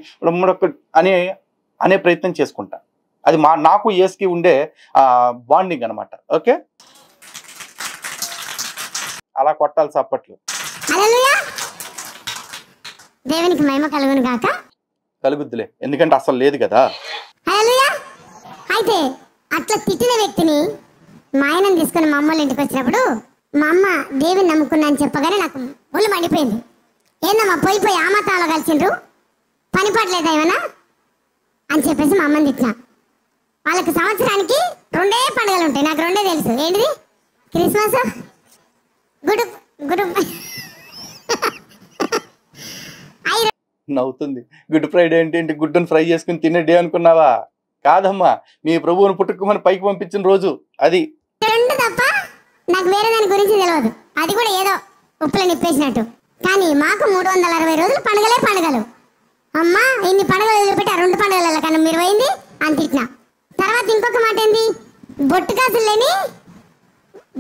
అనే ప్రయత్నం చేసుకుంటా. అది నాకు యేసుకి ఉండే బాండింగ్ అనమాట. ఓకే, అలా కొట్టాలి చప్పట్లు. దేవునికి మహిమ కలుగును గాక. కలుగుద్దులే, ఎందుకంటే అసలు లేదు కదా. అయితే అట్లా తిట్టిన వ్యక్తిని మా ఆయనని తీసుకుని మా అమ్మోళ్ళ ఇంటికి వచ్చినప్పుడు, మా అమ్మ దేవుని నమ్ముకున్నా అని చెప్పగానే నాకు ఒళ్ళు మండిపోయింది. ఏందమ్మా పోయి ఆ మతాలో కలిసిండ్రు, పని పడలేదా ఏమన్నా అని చెప్పేసి మా అమ్మని తిట్టినా. వాళ్ళకి సంవత్సరానికి 2 పండుగలు ఉంటాయి, నాకు 2 తెలుసు. ఏంటిది? క్రిస్మస్, గుడ్ నవ్వుతుంది. గుడ్ ఫ్రైడే ఏంటి, గుడ్డును ఫ్రై చేసుకుని తినే డే అనుకున్నావా? కాదమ్మా, మీ ప్రభువుని పుట్టుకుమని పైకి పంపించిన రోజు అది. 2 తప్ప నాకు వేరే దాని గురించి తెలియదు. అది కూడా ఏదో ఉప్పులో నిప్పేసినట్టు. కానీ మాకు 360 రోజులు పండుగలు. అమ్మా ఇన్ని పండుగలు వదిలిపెట్టి ఆ 2 పండుగల కన్నా మీరు పోయింది అని తిట్టినా. తర్వాత ఇంకొక మాట ఏంది, బొట్టు కాసులు లేని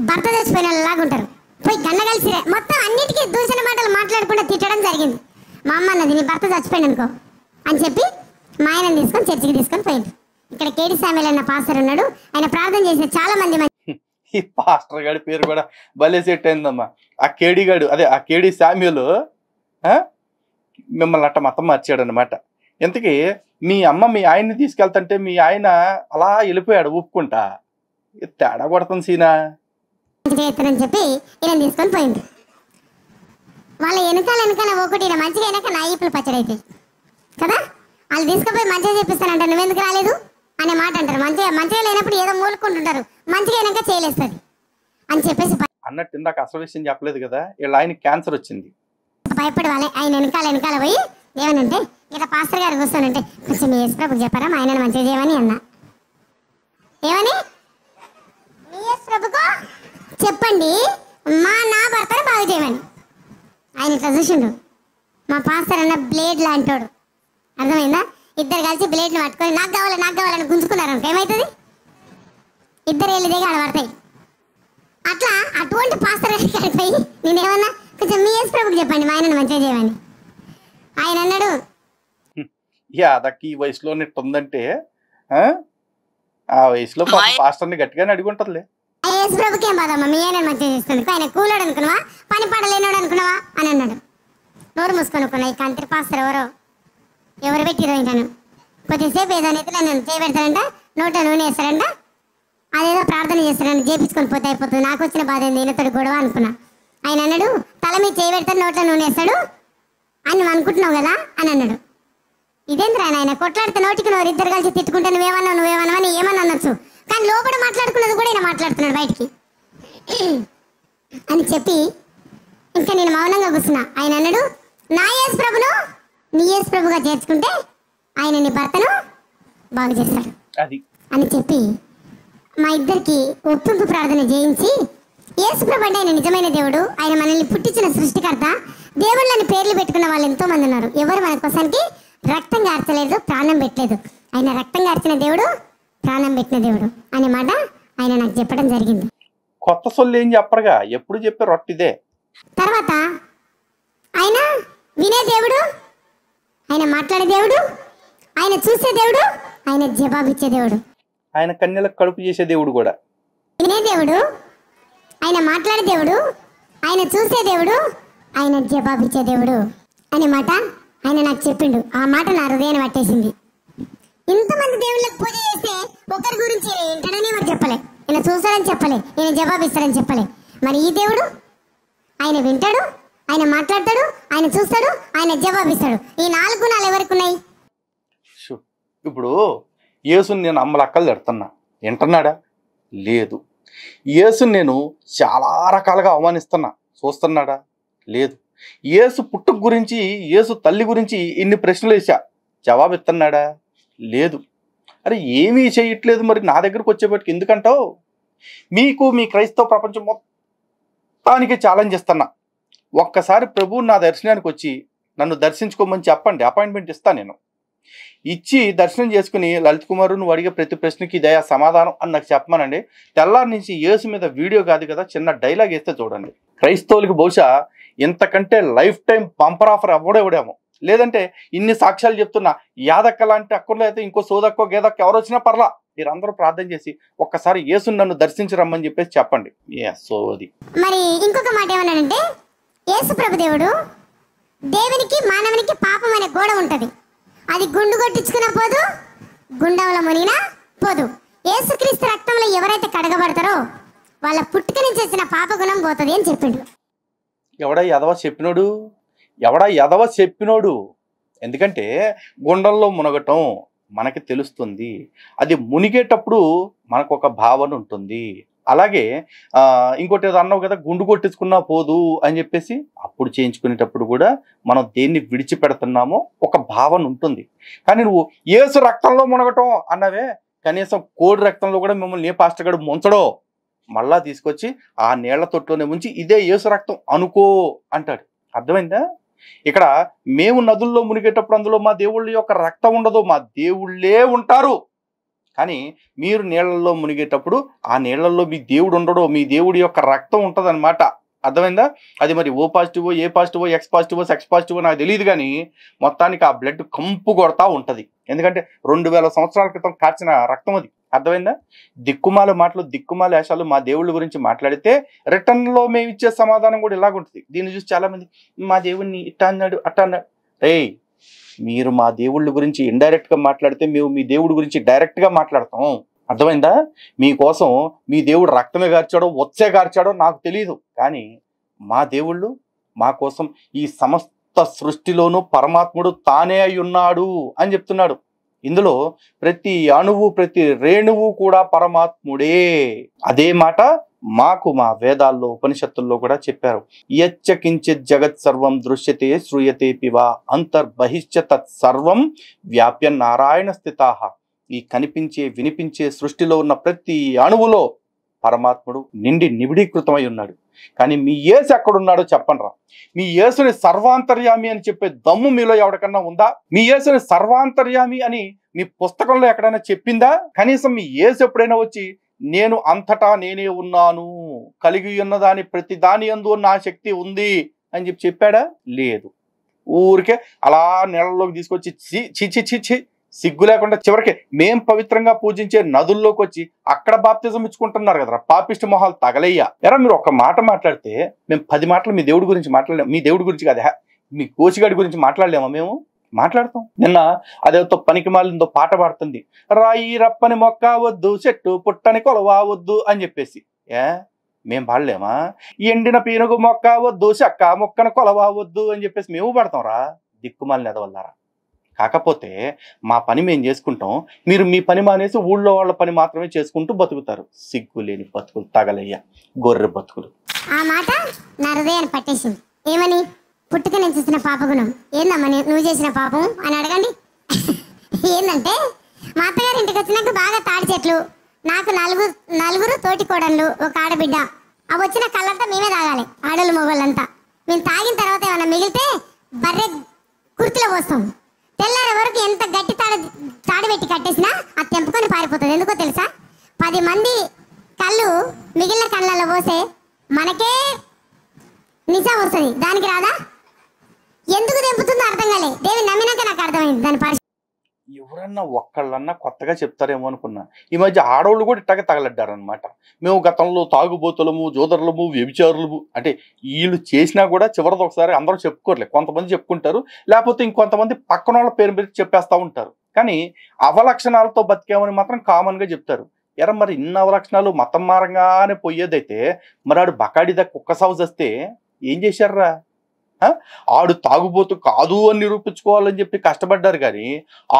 భర్త చచ్చిపోయిన లాగా ఉంటారు, పోయి గన్న కలిసి మొత్తం అన్నిటికీ దూషణ మాటలు మాట్లాడకుండా తిట్టడం జరిగింది. మా అమ్మ అన్నది, నీ భర్త చచ్చిపోయింది అనుకో అని చెప్పి మా ఆయనని తీసుకొని చర్చికి తీసుకొని పోయింది. ఇక్కడ కేడి శామ్యూల్ అన్న పాస్టర్ ఉన్నాడు, ఆయన ప్రార్థన చేసిన చాలా మంది. ఈ పాస్టర్ గాడి పేరు కూడా భలే సెట్ అయిందమ్మా. ఆ కేడి శామ్యూల్ మిమ్మల్ని అట్ట మతం మార్చాడు అనమాట. ఇంతకీ మీ అమ్మ మీ ఆయన్ని తీసుకెళ్తుంటే మీ ఆయన అలా వెళ్ళిపోయాడు ఊపుకుంటా. తేడా కొడుతుంది సీనా అని చెప్పి ఈయన తీసుకొని పోయింది. వాళ్ళ వెనకాల ఒకటి మంచిగా అయినాక నా ఈపులు పచ్చడి అయితే కదా, వాళ్ళు తీసుకుపోయి మంచిగా చెప్పిస్తానంట, నువ్వెందుకు రాలేదు అనే మాట అంటారు. మంచిగా లేనప్పుడు ఏదో మూలుకుంటుంటారు, మంచిగా అయినాక చేయలేస్తుంది అని చెప్పేసి అన్నట్టు ఇందాక అసలు విషయం చెప్పలేదు కదా, వీళ్ళ ఆయన క్యాన్సర్ వచ్చింది. భయపడి వాళ్ళే ఆయన వెనకాల పోయి ఏమనంటే ఇలా పాస్టర్ గారు కూర్చోనంటే కొంచెం యేసు ప్రభుకి చెప్పారా మా ఆయనను మంచిగా చేయమని అన్న. ఏమని యేసు ప్రభుకు చెప్పండి నా భర్తను బాగు చేయమని. ఆయన ఇట్లా చూసిండు, మా పాస్టర్ అన్న బ్లేడ్ లాంటోడు, అర్థమైందా? ఇద్దరు కలిసి బ్లేడ్ని పట్టుకొని నాకు కావాలని గుంజుకున్నారు అనుకో ఏమవుతుంది? ఇద్దరు వెళ్ళి దిగి ఆడ పడతాయి. అట్లా అటువంటి పాస్టర్ గారికి పోయి నేనేమన్నా కొంచెం మీ యేసు ప్రభుకి చెప్పండి మా ఆయనను మంచిగా చేయమని. ఆయన అన్నాడు అదకి ఈ వయసులోనే ఉందంటే ఆ వయసులో పాస్టర్ని గట్టిగానే అడుగుంటదిలే. యేసు ప్రభుకి ఏం బాధమ్మా మీ ఆయనను మంచిగా చేస్తుంది, ఆయన కూలాడు అనుకున్నావా పని పడలేనాడు అనుకున్నావా అని అన్నాడు. నోరు మూసుకొనుకున్నా. ఈ కంత్రి పాస్టర్ ఎవరు పెట్టిరో ఇంటాను. కొద్దిసేపు ఏదో నెత్తిలో నేను చేయబెడతానంట, నోట నూనె వేస్తారంట, అదేదో ప్రార్థన చేస్తారంట, చేపించుకొని పోతే అయిపోతుంది, నాకు వచ్చిన బాధ ఏంది ఈయనతోటి గొడవ అనుకున్నా. ఆయన అన్నాడు తల మీద చేయబెడతాడు నోట్లో నూనె వేస్తాడు అని నువ్వు అనుకుంటున్నావు కదా అని అన్నాడు. ఇదేంద్రా ఆయన కొట్లాడితే నోటికి నోరు ఇద్దరు కలిసి తిట్టుకుంటే నువ్వేమన్నావు అని ఏమన్నా అనొచ్చు, కానీ లోపల మాట్లాడుకున్నది కూడా ఆయన మాట్లాడుతున్నాడు బయటికి అని చెప్పి ఇంకా నేను మౌనంగా కూర్చున్నా. ఆయన అన్నాడు నా యేసు ప్రభును నీ యేసు ప్రభుగా చేర్చుకుంటే ఆయన నీ భర్తను బాగు చేస్తాడు అని చెప్పి మా ఇద్దరికి ఒప్పింపు ప్రార్థన చేయించి యేసు ప్రభు అంటే ఆయన నిజమైన దేవుడు, ఆయన మనల్ని పుట్టించిన సృష్టికర్త, దేవుళ్ళని పేర్లు పెట్టుకున్న వాళ్ళు ఎంతో మంది ఉన్నారు. ఎవరు మన కోసానికి రక్తం గార్చలేదు, ప్రాణం పెట్టలేదు. ఆయన రక్తం గార్చిన దేవుడు, ప్రాణం పెట్టిన దేవుడు అనే మాట ఆయన నాకు చెప్పడం జరిగింది. కొత్త సొల్లు ఏం చెప్పరుగా, ఎప్పుడు చెప్పే రొట్టిదే. తర్వాత ఆయన వినే దేవుడు, ఆయన మాట్లాడే దేవుడు, ఆయన చూసే దేవుడు, ఆయన జవాబిచ్చే దేవుడు, ఆయన కన్యలకు కడుపు చేసే దేవుడు కూడా. వినే దేవుడు, ఆయన మాట్లాడే దేవుడు, ఆయన చూసే దేవుడు, ఆయన జవాబిచ్చే దేవుడు అనే మాట ఆయన నాకు చెప్పిండు. ఆ మాట నా హృదయాన్ని పట్టేసింది. ఇంతమంది దేవుళ్ళకి పూజ చేస్తే ఒకరి గురించి ఏంటనని మరి చెప్పలే, ఈయన చూస్తాడని చెప్పలే, ఈయన జవాబిస్తాడని చెప్పలే. మరి ఈ దేవుడు ఆయన వింటాడు, ఆయన మాట్లాడతాడు, ఆయన చూస్తాడు, ఆయన జవాబిస్తాడు. ఈ 4 గుణాలు ఎవరికి ఉన్నాయి? ఇప్పుడు యేసుని నేను అమ్మలక్కలు తిడుతున్నా, వింటున్నాడా? లేదు. యేసుని నేను చాలా రకాలుగా అవమానిస్తున్నా, చూస్తున్నాడా? లేదు. యేసు పుట్టుక గురించి, యేసు తల్లి గురించి ఇన్ని ప్రశ్నలు వేసా, జవాబు ఇస్తున్నాడా? లేదు. అరే ఏమీ చేయట్లేదు, మరి నా దగ్గరకు వచ్చేపటికి ఎందుకంటావు? మీకు మీ క్రైస్తవ ప్రపంచం మొత్తానికి ఛాలెంజ్ ఇస్తున్నా. ఒక్కసారి ప్రభువు నా దర్శనానికి వచ్చి నన్ను దర్శించుకోమని చెప్పండి, అపాయింట్మెంట్ ఇస్తాను. నేను ఇచ్చి దర్శనం చేసుకుని లలిత్ కుమారు నువ్వు అడిగే ప్రతి ప్రశ్నకి ఇదే సమాధానం అని నాకు చెప్పమనండి. తెల్లారి నుంచి యేసు మీద వీడియో కాదు కదా, చిన్న డైలాగ్ వేస్తే చూడండి. క్రైస్తవులకి బహుశా ఇంతకంటే లైఫ్ టైం బంపర్ ఆఫర్ అవ్వడేమో. లేదంటే ఇన్ని సాక్ష్యాలు చెప్తున్నా, యాదక్క లాంటి అక్కర్లో అయితే ఇంకో సోదక్కో గేదక్క ఎవరు వచ్చినా పర్లా, మీరందరూ ప్రార్థన చేసి ఒక్కసారి యేసుని నన్ను దర్శించరమ్మని చెప్పేసి చెప్పండి. సోది. మరి ఇంకొక మాట ఏమన్నాడంటే యేసు ప్రభు దేవుడు, దేవునికి మానవునికి పాపం అనే గోడ ఉంటది, అది గుండు కొట్టించుకున్న పోదు, గుండంలో మునిగినా పోదు. యేసుక్రీస్తు రక్తంలో ఎవరైతే కడగబడతారో వాళ్ళ పుట్టుక నుంచి వచ్చిన పాప గుణం పోతుంది అని చెప్పిండు. ఎవడా ఎదవ చెప్పినోడు? ఎందుకంటే గుండంలో మునగటం మనకి తెలుస్తుంది, అది మునిగేటప్పుడు మనకు ఒక భావన ఉంటుంది. అలాగే ఇంకోటి ఏదో అన్నావు కదా, గుండు కొట్టించుకున్నా పోదు అని చెప్పేసి, అప్పుడు చేయించుకునేటప్పుడు కూడా మనం దేన్ని విడిచిపెడుతున్నామో ఒక భావన ఉంటుంది. కానీ నువ్వు యేసు రక్తంలో మునగటం అన్నవే, కనీసం కోడి రక్తంలో కూడా మిమ్మల్ని ఏ పాస్టర్ గారు ముంచడో, మళ్ళా తీసుకొచ్చి ఆ నీళ్ల తొట్టులోనే ముంచి ఇదే యేసు రక్తం అనుకో అంటాడు. అర్థమైందా? ఇక్కడ మేము నదుల్లో మునిగేటప్పుడు అందులో మా దేవుళ్ళ యొక్క రక్తం ఉండదు, మా దేవుళ్ళే ఉంటారు. కానీ మీరు నీళ్లలో మునిగేటప్పుడు ఆ నీళ్లలో మీ దేవుడు ఉండడు, మీ దేవుడి యొక్క రక్తం ఉంటుంది అనమాట. అర్థమైందా? అది మరి ఓ పాజిటివో, ఏ పాజిటివో, ఎక్స్ పాజిటివో, సెక్స్ పాజిటివో నాకు తెలియదు, కానీ మొత్తానికి ఆ బ్లడ్ కంపు కొడతా ఉంటుంది. ఎందుకంటే 2000 సంవత్సరాల క్రితం కాచిన రక్తం అది. అర్థమైందా? దిక్కుమాల మాటలు, దిక్కుమాల వేషాలు మా దేవుళ్ళ గురించి మాట్లాడితే రిటర్న్లో మేము ఇచ్చే సమాధానం కూడా ఇలాగుంటుంది. దీన్ని చూసి చాలా మంది మా దేవుడిని ఇట్టా అన్నాడు అట్టా అన్నాడు. మీరు మా దేవుళ్ళ గురించి ఇండైరెక్ట్గా మాట్లాడితే మేము మీ దేవుడి గురించి డైరెక్ట్గా మాట్లాడతాం. అర్థమైందా? మీకోసం మీ దేవుడు రక్తమే గార్చాడో వచ్చే గార్చాడో నాకు తెలియదు, కానీ మా దేవుళ్ళు మా కోసం ఈ సమస్త సృష్టిలోనూ పరమాత్ముడు తానే అయి ఉన్నాడు అని చెప్తున్నాడు. ఇందులో ప్రతి అణువు ప్రతి రేణువు కూడా పరమాత్ముడే. అదే మాట మాకు మా వేదాల్లో ఉపనిషత్తుల్లో కూడా చెప్పారు. యచ్చకించిత్ జగత్ సర్వం దృశ్యతే శ్రూయతే పివా అంతర్బహిశ్చ తత్ సర్వం వ్యాప్య నారాయణ స్థితాః. ఈ కనిపించే వినిపించే సృష్టిలో ఉన్న ప్రతి అణువులో పరమాత్ముడు నిండి నిబిడీకృతమై ఉన్నాడు. కానీ మీ యేసు ఎక్కడున్నాడో చెప్పండిరా. మీ యేసుని సర్వాంతర్యామి అని చెప్పే దమ్ము మీలో ఎవరికన్నా ఉందా? మీ యేసుని సర్వాంతర్యామి అని మీ పుస్తకంలో ఎక్కడైనా చెప్పిందా? కనీసం మీ యేసు ఎప్పుడైనా వచ్చి నేను అంతటా నేనే ఉన్నాను, కలిగి ఉన్నదాని ప్రతి దాని యందు నా శక్తి ఉంది అని చెప్పాడా? లేదు. ఊరికే అలా నీళ్ళలోకి తీసుకొచ్చి చి సిగ్గు లేకుండా చివరికి మేం పవిత్రంగా పూజించే నదుల్లోకి వచ్చి అక్కడ బాప్తిజం ఇచ్చుకుంటున్నారు కదరా పాపిష్టి మొహాలు తగలయ్యా. ఎరా మీరు ఒక మాట మాట్లాడితే మేము 10 మాటలు మీ దేవుడి గురించి మాట్లాడలేము. మీ దేవుడి గురించి కాదా, మీ కోచిగాడి గురించి మాట్లాడలేమా? మేము మాట్లాడతాం. నిన్న అదేతో పనికి మాలిందో పాట పాడుతుంది, రాయి రప్పని మొక్క వద్దు చెట్టు పుట్టని కొలవద్దు అని చెప్పేసి. మేం పాడలేమా? ఎండిన పీనుగు మొక్క వద్దు చెక్క మొక్కను కొలవద్దు అని చెప్పేసి మేము పాడతాం రా దిక్కుమాలిన ఎదవల్లారా. కాకపోతే మా పని మేము చేసుకుంటాం, మీరు మీ పని మానేసి ఊళ్ళో వాళ్ళ పని మాత్రమే చేసుకుంటూ బతుకుతారు. సిగ్గు లేని బతుకులు తగలయ్యా, గొర్రె బతుకులు. ఆ మాట నా హృదయాన్ని పట్టేసింది. ఏమని? పుట్టుక నేను చూసిన పాపగుణం. ఏందమ్మా నువ్వు చేసిన పాపం అని అడగండి. ఏంటంటే మా అత్తగారి ఇంటికి వచ్చినాక బాగా తాడి చెట్లు, నాకు నలుగురు తోటి కోడళ్ళు, ఒక ఆడబిడ్డ. అవి వచ్చిన కళ్ళంతా మేమే తాగాలి, ఆడోళ్ళు మొగోళ్ళంతా. మేము తాగిన తర్వాత ఏమన్నా మిగిలితే బర్రె కుర్తిలో పోస్తాం. తెల్లారి వరకు ఎంత గట్టి తాడు పెట్టి కట్టేసినా అది తెంపుకొని పారిపోతుంది. ఎందుకో తెలుసా? 10 మంది కళ్ళు మిగిలిన కళ్ళల్లో పోసే మనకే నిజం వస్తుంది, దానికి రాదా? ఎందుకు తెంపుతుందో అర్థం కాలే. దేవి నమ్మినాక నాకు అర్థమైంది దాని పరిస్థితి. ఎవరన్నా ఒక్కళ్ళన్నా కొత్తగా చెప్తారేమో అనుకున్నా. ఈ మధ్య ఆడవాళ్ళు కూడా ఇట్టగా తగలడ్డారనమాట. మేము గతంలో తాగుబోతులము, జోదరులము, వ్యభిచారులము అంటే వీళ్ళు చేసినా కూడా చివరిది ఒకసారి అందరూ చెప్పుకోరలే. కొంతమంది చెప్పుకుంటారు, లేకపోతే ఇంకొంతమంది పక్కన వాళ్ళ పేరు మీద చెప్పేస్తూ ఉంటారు. కానీ అవలక్షణాలతో బతికామని మాత్రం కామన్గా చెప్తారు. ఎరా మరి ఇన్ని అవలక్షణాలు మతం మారంగానే పోయేదైతే మరి ఆడు బకాడిదా కుక్క సౌజ్ వస్తే ఏం చేశారా? ఆడు తాగుబోతు కాదు అని నిరూపించుకోవాలని చెప్పి కష్టపడ్డారు. కానీ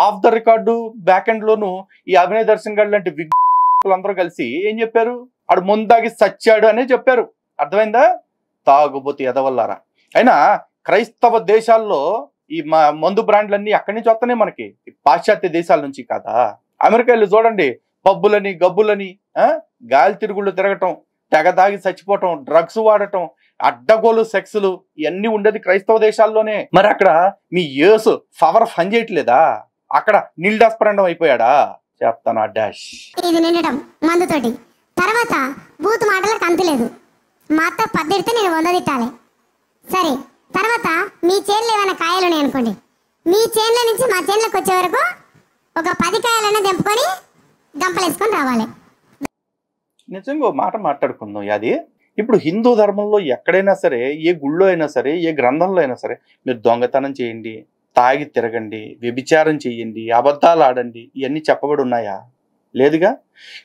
off the record back end లోను ఈ అభినయ దర్శన్ గారు లాంటి అందరూ కలిసి ఏం చెప్పారు? ఆడు ముందాగి సచ్చాడు అనే చెప్పారు. అర్థమైందా? తాగుబోతు ఎదవల్లారా. అయినా క్రైస్తవ దేశాల్లో ఈ మందు బ్రాండ్లన్నీ అక్కడి నుంచి వస్తున్నాయి మనకి, పాశ్చాత్య దేశాల నుంచి కాదా? అమెరికాలో చూడండి, పబ్బులని గబ్బులని గాలి తిరుగుళ్ళు తిరగటం, తెగ తాగి చచ్చిపోవటం, డ్రగ్స్ వాడటం, అడ్డగోలు సెక్స్లు ఇవన్నీ ఉండేది క్రైస్తవ దేశాల్లోనే. మరి అక్కడ మీ యేసు పవర్ పని చేయట్లేదా? అక్కడ నిల్డాస్పరండం అయిపోయాడా? చెప్తాను డాష్. ఇది నిండటం మందుతోటి తర్వాత బూతు మాటలకు అంతులేదు. మా అత్త 10 తిడితే నేను 100 తిట్టాలి. సరే, తర్వాత మీ చేనులో ఏమైనా కాయలు ఉన్నాయి అనుకోండి, మీ చేనుల నుంచి మా చేనులకు వచ్చే వరకు ఒక 10 కాయలైనా తెంపుకొని గంపలేసుకొని రావాలి. నిజంగా మాట మాట్లాడుకుందాం. అది ఇప్పుడు హిందూ ధర్మంలో ఎక్కడైనా సరే, ఏ గుళ్ళో అయినా సరే, ఏ గ్రంథంలో అయినా సరే, మీరు దొంగతనం చేయండి, తాగి తిరగండి, వ్యభిచారం చెయ్యండి, అబద్ధాలు ఆడండి, ఇవన్నీ చెప్పబడి ఉన్నాయా? లేదుగా.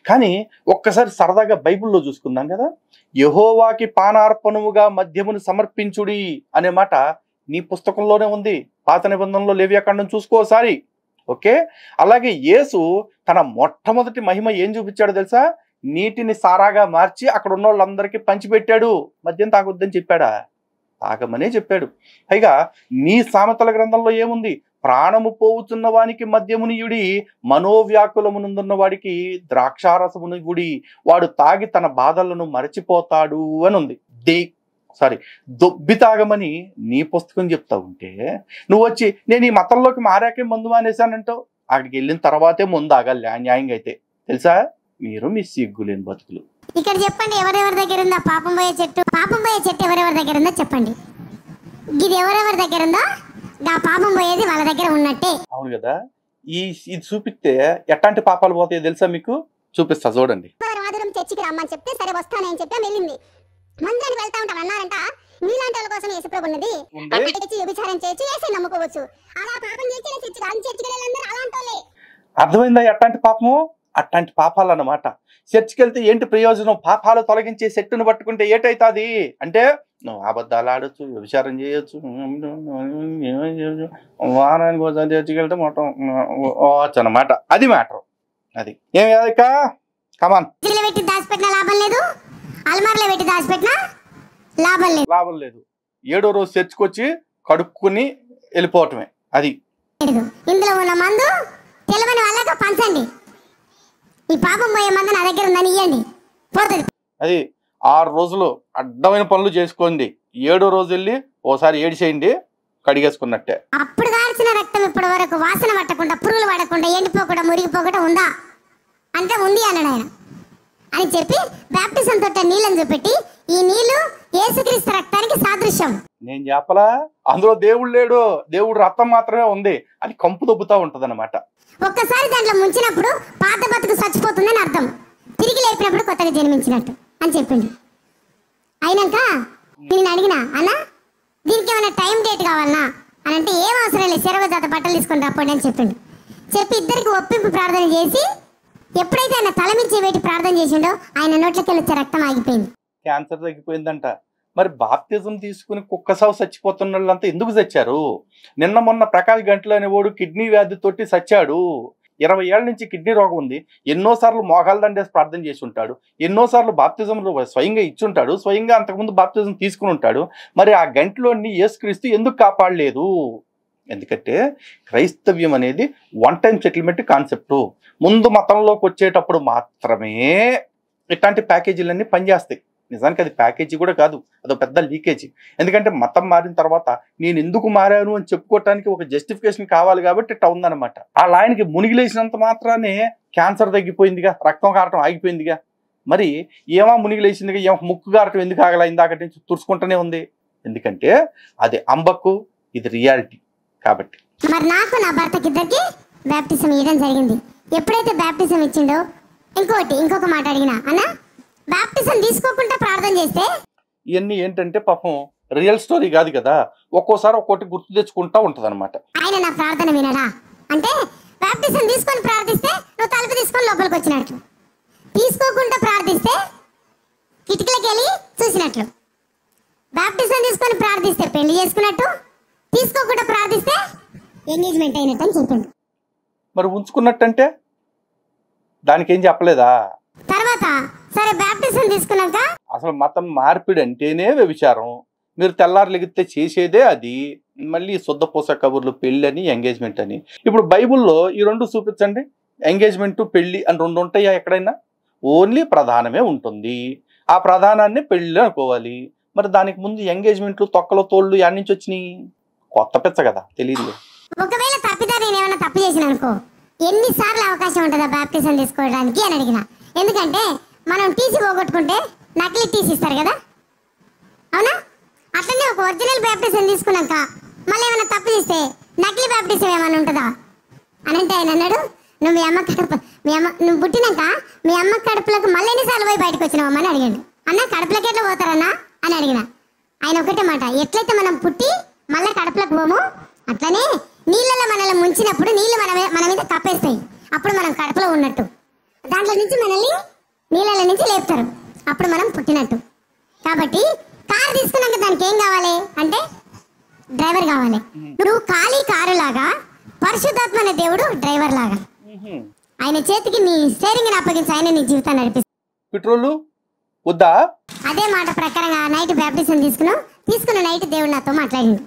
కానీ ఒక్కసారి సరదాగా బైబిల్లో చూసుకుందాం కదా. యెహోవాకి పానార్పణముగా మద్యమును సమర్పించుడి అనే మాట నీ పుస్తకంలోనే ఉంది. పాత నిబంధనలో లేవియాకాండం చూసుకోసారి. ఓకే. అలాగే యేసు తన మొట్టమొదటి మహిమ ఏం చూపించాడో తెలుసా? నీటిని సారాగా మార్చి అక్కడ ఉన్న వాళ్ళందరికీ పంచిపెట్టాడు. మద్యం తాగొద్దని చెప్పాడా? తాగమనే చెప్పాడు. పైగా నీ సామెతల గ్రంథంలో ఏముంది? ప్రాణము పోవుతున్న వానికి మద్యమునియుడి, మనోవ్యాకులమునందున్న వాడికి ద్రాక్షారసమునియుడి, వాడు తాగి తన బాధలను మరచిపోతాడు అని ఉంది. దొబ్బి తాగమని నీ పుస్తకం చెప్తా ఉంటే నువ్వు వచ్చి నేను ఈ మతంలోకి మారాకే మందు మానేశానంటావు. అక్కడికి వెళ్ళిన తర్వాతే ముందు ఆగాలి న్యాయంగా అయితే. తెలుసా? మీరు మీ సిగ్గులేని బతుకులు. ఇక్కడ చెప్పండి, ఎవరెవరి దగ్గర ఉందా పాపం పోయే చెట్టు? పాపం పోయే చెట్టు ఎవరెవరి దగ్గర ఉందో చెప్పండి. ఇది ఎవరెవరి దగ్గర ఉందో ఆ పాపం పోయేది వాళ్ళ దగ్గర ఉన్నట్టే. అవును కదా. ఇది చూపిస్తే ఎట్లాంటి పాపాలు పోతాయో తెలుసా మీకు? చూపిస్తా చూడండి. ఆదివారం చర్చికి రమ్మని చెప్తే సరే వస్తానని చెప్పి వెళ్ళింది. మందిరానికి వెళ్తా ఉంటాం అన్నారంట. మీలాంటి వాళ్ళ కోసం యేసుప్రభు ఉన్నది. వ్యభిచారం చేయొచ్చు, యేసే నమ్ముకోవచ్చు. అలా పాపం చేసి చర్చికి వెళ్ళాలందరూ అలాంటి వాళ్ళే. అర్థమైందా? ఎట్లాంటి పాపము? అట్లాంటి పాపాలు అన్నమాట. చర్చికి వెళ్తే ఏంటి ప్రయోజనం? పాపాలు తొలగించే శక్తిని పట్టుకుంటే ఏటైతుంది అంటే నువ్వు అబద్ధాలు ఆడొచ్చు, వ్యభిచారం చేయొచ్చు, వారానికి ఒకసారి చర్చికి మొత్తం వచ్చు అన్నమాట. అది మ్యాటర్. అది ఏం కాదక్క, కమాన్. పెట్టి దాచిపెట్టిన లాభం లేదు, అల్మార్లో పెట్టి దాచిపెట్టినా లాభం లేదు. 7వ రోజు చర్చికొచ్చి కడుక్కుని వెళ్ళిపోవటమే. అది ఇందులో ఉన్న మందు తెలవని వాళ్ళకి పంచండి. ఈ పాపం పోయే మందు నా దగ్గర ఉందని ఇవ్వండి, పోతుంది. అది 6 రోజులు అడ్డమైన పనులు చేసుకోండి. 7వ రోజు వెళ్ళి ఓసారి ఏడిచేయండి, కడిగేసుకున్నట్టే. అప్పుడు కాల్చిన రక్తం ఇప్పటి వరకు వాసన పట్టకుండా, పురుగులు పడకుండా, ఎండిపోకుండా, మురిగిపోకుండా ఉందా అంటే ఉంది అన్నాడు ఆయన. అని చెప్పి బాప్టిజం తోట నీళ్ళని చూపెట్టి, ఈ నీళ్లు యేసుక్రీస్తు రక్తానికి సాదృశ్యం. నేను చెప్పలా, అందులో దేవుడు లేడు, దేవుడు రక్తం మాత్రమే ఉంది అని కంపు దొబ్బుతా ఉంటది అన్నమాట. ఒక్కసారి దాంట్లో ముంచినప్పుడు పాత బతుకు చచ్చిపోతుందని అర్థం, తిరిగి లేపినప్పుడు కొత్తగా జన్మించినట్టు అని చెప్పిండు. అయినాక నేను అడిగినా, అన్న దీనికి ఏమైనా టైం డేట్ కావాలన్నా అని అంటే, ఏం అవసరం లేదు, చెరవ జాత బట్టలు తీసుకొని రాపోండి అని చెప్పిండు. చెప్పి ఇద్దరికి ఒప్పింపు ప్రార్థన చేసి, ఎప్పుడైతే ఆయన తలమించి వేటి ప్రార్థన చేసిండో ఆయన నోట్లోకి వచ్చే రక్తం ఆగిపోయింది. క్యాన్సర్ తగ్గిపోయిందంట. మరి బాప్తిజం తీసుకుని కుక్క సాగు చచ్చిపోతున్న వాళ్ళంతా ఎందుకు చచ్చారు? నిన్న మొన్న ప్రకాష్ గంటలు అనేవాడు కిడ్నీ వ్యాధితోటి చచ్చాడు. 20 ఏళ్ల నుంచి కిడ్నీ రోగం ఉంది. ఎన్నోసార్లు మోకాలు దండేసి ప్రార్థన చేసి ఉంటాడు, ఎన్నోసార్లు బాప్తిజంలో స్వయంగా ఇచ్చుంటాడు, స్వయంగా అంతకుముందు బాప్తిజం తీసుకుని ఉంటాడు. మరి ఆ గంటలోని యేసుక్రీస్తు ఎందుకు కాపాడలేదు? ఎందుకంటే క్రైస్తవ్యం అనేది వన్ టైం సెటిల్మెంట్ కాన్సెప్టు. ముందు మతంలోకి వచ్చేటప్పుడు మాత్రమే ఇట్లాంటి ప్యాకేజీలన్నీ పనిచేస్తాయి. నిజానికి అది ప్యాకేజీ కూడా కాదు, అదొక పెద్ద లీకేజీ. ఎందుకంటే మతం మారిన తర్వాత నేను ఎందుకు మారాను అని చెప్పుకోవటానికి ఒక జస్టిఫికేషన్ కావాలి కాబట్టి ఇట్లా ఉందన్నమాట. ఆ లాయన్కి మునిగిలేసినంత మాత్రానే క్యాన్సర్ తగ్గిపోయిందిగా, రక్తం కారటం ఆగిపోయిందిగా. మరి ఏమో మునిగిలేసిందిగా, ఏమో ముక్కు కారటం ఎందుకు ఆగలా, ఇందాక నుంచి తుడుచుకుంటూనే ఉంది. ఎందుకంటే అది అంబక్కు, ఇది రియాలిటీ కాబట్టి. మరి నాకు నా భర్తకి ఇద్దరికి బాప్టిజం ఇవ్వడం జరిగింది. ఎప్పుడైతే బాప్టిజం ఇచ్చిండో ఇంకొక మాట అడిగినా, అన్న బాప్టిజం తీసుకోకుండా ప్రార్థన చేస్తే, ఇవన్నీ ఏంటంటే పాపం రియల్ స్టోరీ కాదు కదా, ఒక్కోసారి ఒక్కోటి గుర్తు తెచ్చుకుంటా ఉంటది అనమాట. ఆయన నా ప్రార్థన వినడా అంటే, బాప్టిజం తీసుకొని ప్రార్థిస్తే నువ్వు తలుపు తీసుకొని లోపలికి వచ్చినట్లు, తీసుకోకుండా ప్రార్థిస్తే కిటికీలకి వెళ్ళి చూసినట్లు, బాప్టిజం తీసుకొని ప్రార్థిస్తే పెళ్లి చేసుకున్నట్టు, తీసుకోకుండా ప్రార్థిస్తే ఎంగేజ్మెంట్ అయినట్టు అని చెప్పిండు. మరి ఉంచుకున్నట్టంటే దానికి ఏం చెప్పలేదా? తర్వాత సరే బాప్టిజం తీసుకున్నాక అసలు మతం మార్పిడి అంటేనే వ్యభిచారం. మీరు తెల్లారు లెగితే చేసేదే అది. మళ్ళీ శుద్ధపూస కబుర్లు, పెళ్లి అని, ఎంగేజ్మెంట్ అని. ఇప్పుడు బైబుల్లో ఈ రెండు చూపించండి. ఎంగేజ్మెంట్, పెళ్లి అని రెండు ఉంటాయా ఎక్కడైనా? ఓన్లీ ప్రధానమే ఉంటుంది. ఆ ప్రధానాన్ని పెళ్లి అనుకోవాలి. మరి దానికి ముందు ఎంగేజ్మెంట్లు, తొక్కల తోళ్ళు యాడ్ నుంచి వచ్చినాయి? కొత్త పెచ్చ కదా, తెలియదు. ఒకవేళ తప్పిదా నేను ఏమైనా తప్పు చేసిన అనుకో, ఎన్నిసార్లు అవకాశం ఉంటుందా బాప్టిజం తీసుకోవడానికి అని అడిగిన. ఎందుకంటే మనం టీసీ పోగొట్టుకుంటే నకిలీ టీసీ ఇస్తారు కదా, అవునా? అట్లనే ఒక ఒరిజినల్ బాప్టిజం తీసుకున్నాక మళ్ళీ ఏమైనా తప్పు చేస్తే నకిలీ బాప్టిజం ఏమైనా ఉంటుందా అని అంటే ఆయన అన్నాడు, నువ్వు నువ్వు పుట్టినాక మీ అమ్మ కడుపులకు మళ్ళీ ఎన్నిసార్లు పోయి బయటకు వచ్చినావమ్మా అని అడిగాడు. అన్న కడుపులకి ఎట్లా పోతారన్నా అని అడిగిన. ఆయన ఒకటే మాట, ఎట్లయితే మనం పుట్టి మళ్ళీ కడుపులకు పోము, అట్లనే నీళ్ళలో మనల్ని ముంచినప్పుడు నీళ్ళు మన మీద కప్పేస్తాయి, అప్పుడు మనం కడుపులో ఉన్నట్టు. దాంట్లో నుంచి మనల్ని నీళ్ళ నుంచి లేపుతారు, అప్పుడు మనం పుట్టినట్టు. కాబట్టి కారు తీసుకున్నాక దానికి ఏం కావాలి అంటే డ్రైవర్ కావాలి. నువ్వు ఖాళీ కారు లాగా పరిశుద్ధాత్మ అనే దేవుడు డ్రైవర్ లాగా ఆయన చేతికి నీ స్టీరింగ్ అప్పగించి ఆయన నీ జీవితాన్ని నడిపిస్తాడు. పెట్రోల్ వద్దా? అదే మాట ప్రకారంగా నైట్ బాప్టిజం తీసుకున్న నైట్ దేవుడు నాతో మాట్లాడింది.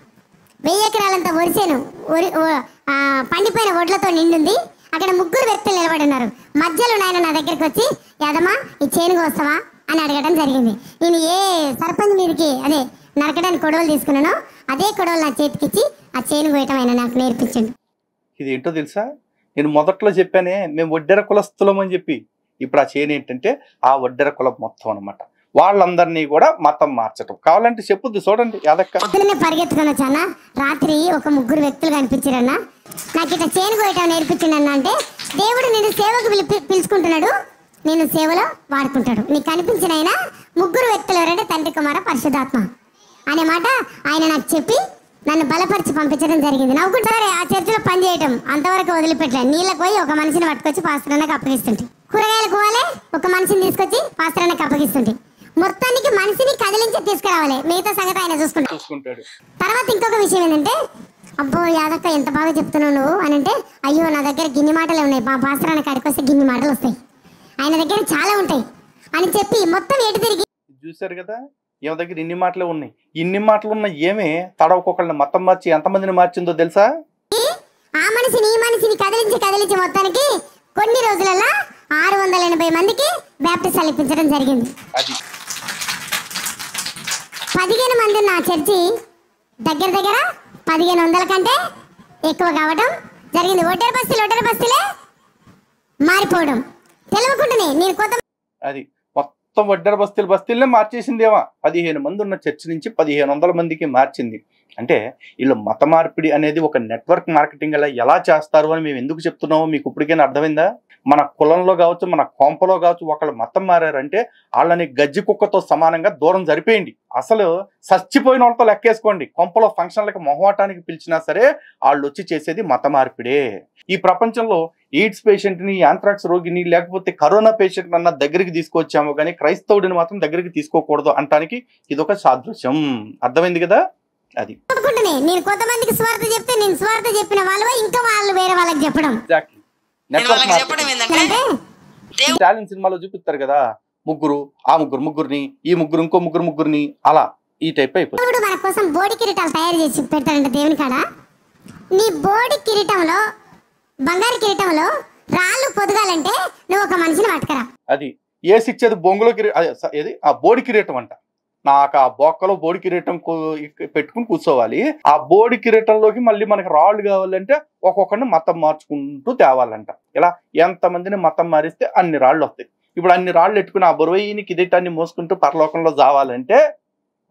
1000 ఎకరాలంతా వరిసేను పండిపోయిన ఒడ్లతో నిండుంది. అక్కడ 3 వ్యక్తులు నిలబడి ఉన్నారు. మధ్యలో నాయన నా దగ్గరికి వచ్చి, యాదమ్మా ఈ చేనుకు వస్తావా అని అడగడం జరిగింది. నేను ఏ సర్పంచ్ మీదకి అదే నరకడానికి కొడవలు తీసుకున్నానో అదే కొడవలు నా చేతికిచ్చి ఆ చేను కోయటం ఆయన నాకు నేర్పించండి. ఇది ఏంటో తెలుసా? నేను మొదట్లో చెప్పానే మేము వడ్డెర కులస్తులం అని చెప్పి. ఇప్పుడు ఆ చేను ఏంటంటే ఆ వడ్డెర కులం మొత్తం అనమాట. వాళ్ళందరినీ కూడా మతం మార్చటం. కావాలంటే చెప్పుద్ది చూడండి. యాదక్క పరిగెత్తుకొని వచ్చానా, రాత్రి ఒక 3 వ్యక్తులు కనిపించారన్నా, నాకు ఇట్లా చేను కోయటం నేర్పించిండన్నా అంటే, దేవుడు నేను సేవకు పిలుచుకుంటున్నాడు, నేను సేవలో వాడుకుంటాడు. నీకు కనిపించిన ఆయన 3 వ్యక్తులు ఎవరంటే తండ్రి, కుమార, పరిశుద్ధాత్మ అనే మాట ఆయన నాకు చెప్పి నన్ను బలపరిచి పంపించడం జరిగింది. నవ్వుకుంటారే ఆ చర్చిలో పని చేయటం అంతవరకు వదిలిపెట్టలేదు. నీళ్ళకి పోయి ఒక మనిషిని పట్టుకొచ్చి పాస్టర్ అన్నకు అప్పగిస్తుంటే, కూరగాయలు కోవాలి ఒక మనిషిని తీసుకొచ్చి పాస్టర్ అన్నకు అప్పగిస్తుంటే, మొత్తానికి మనిషిని కదిలించి తీసుకురావాలి, మిగతా సంగతి ఆయన చూసుకుంటాడు. తర్వాత ఇంకొక విషయం ఏంటంటే, అబ్బో యాదక్క ఎంత బాగా చెప్తున్నావు నువ్వు అని అంటే, అయ్యో నా దగ్గర గిన్ని మాటలు ఉన్నాయి, మా పాసరాన కాడికి వస్తే గిన్ని మాటలు వస్తాయి, ఆయన దగ్గర చాలా ఉంటాయి అని చెప్పి మొత్తం ఎటు తిరిగి చూశారు కదా, ఏమ దగ్గర ఇన్ని మాటలే ఉన్నాయి. ఇన్ని మాటలు ఉన్న ఏమే తడవకొకళ్ళని మతం మార్చి ఎంతమందిని మార్చిందో తెలుసా? ఆ మనిషిని ఈ మనిషిని కదిలించి మొత్తానికి కొన్ని రోజులలో 680 మందికి బ్యాప్టిజాలు ఇప్పించడం జరిగింది. 15 మంది ఉన్న చర్చి దగ్గర 1500 కంటే ఎక్కువ కావడం జరిగింది. ఒడ్డర బస్తీలే మారిపోవడం తెలియకుండానే నేను కొత్త అది మొత్తం ఒడ్డర బస్తీలనే మార్చేసిందేమో. 15 మంది ఉన్న చర్చి నుంచి 1500 మందికి మార్చింది. అంటే వీళ్ళు మత మార్పిడి అనేది ఒక నెట్వర్క్ మార్కెటింగ్ అలా ఎలా చేస్తారు అని మేము ఎందుకు చెప్తున్నామో మీకు ఇప్పటికైనా అర్థమైందా? మన కులంలో కావచ్చు, మన కొంపలో కావచ్చు, ఒకళ్ళు మతం మారారంటే వాళ్ళని గజ్జి కుక్కతో సమానంగా దూరం జరిపేయండి. అసలు చచ్చిపోయిన వాళ్ళతో లెక్కేసుకోండి. కొంపలో ఫంక్షన్లకి మొహమాటానికి పిలిచినా సరే వాళ్ళు వచ్చి చేసేది మత మార్పిడే. ఈ ప్రపంచంలో ఎయిడ్స్ పేషెంట్ని, యాంథ్రాక్స్ రోగిని, లేకపోతే కరోనా పేషెంట్ అన్న దగ్గరికి తీసుకొచ్చాము కానీ క్రైస్తవుడిని మాత్రం దగ్గరికి తీసుకోకూడదు అంటానికి ఇదొక సాదృశ్యం. అర్థమైంది కదా? అది నేను కొంతమందికి స్వార్థ చెప్తే నేను స్వార్థ చెప్పిన వాళ్ళు ఇంకా వాళ్ళు వేరే వాళ్ళకి చెప్పడం. స్టాలిన్ సినిమాలో చూపిస్తారు కదా, ఆ ముగ్గురిని ఈ ఇంకో ముగ్గురిని అలా ఈ టైప్ అయిపోతుంది. మన కోసం బోడి కిరీటాలు తయారు చేసి పెడతారంట దేవుని కాడ. నీ బోడి కిరీటంలో, బంగారు కిరీటంలో రాళ్ళు పొదగాలంటే నువ్వు ఒక మనిషిని పట్టుకరా. అది ఏసిచ్చేది బొంగులో ఏది ఆ బోడి కిరీటం అంట. నాకు ఆ బొక్కలో బోడి కిరీటం పెట్టుకుని కూర్చోవాలి. ఆ బోడి కిరీటంలోకి మళ్ళీ మనకి రాళ్ళు కావాలంటే ఒక్కొక్కరిని మతం మార్చుకుంటూ తేవాలంట. ఇలా ఎంతమందిని మతం మారిస్తే అన్ని రాళ్ళు వస్తాయి. ఇప్పుడు అన్ని రాళ్ళు ఎట్టుకుని ఆ బరువైన కిరీటాన్ని మోసుకుంటూ పరలోకంలో జావాలంటే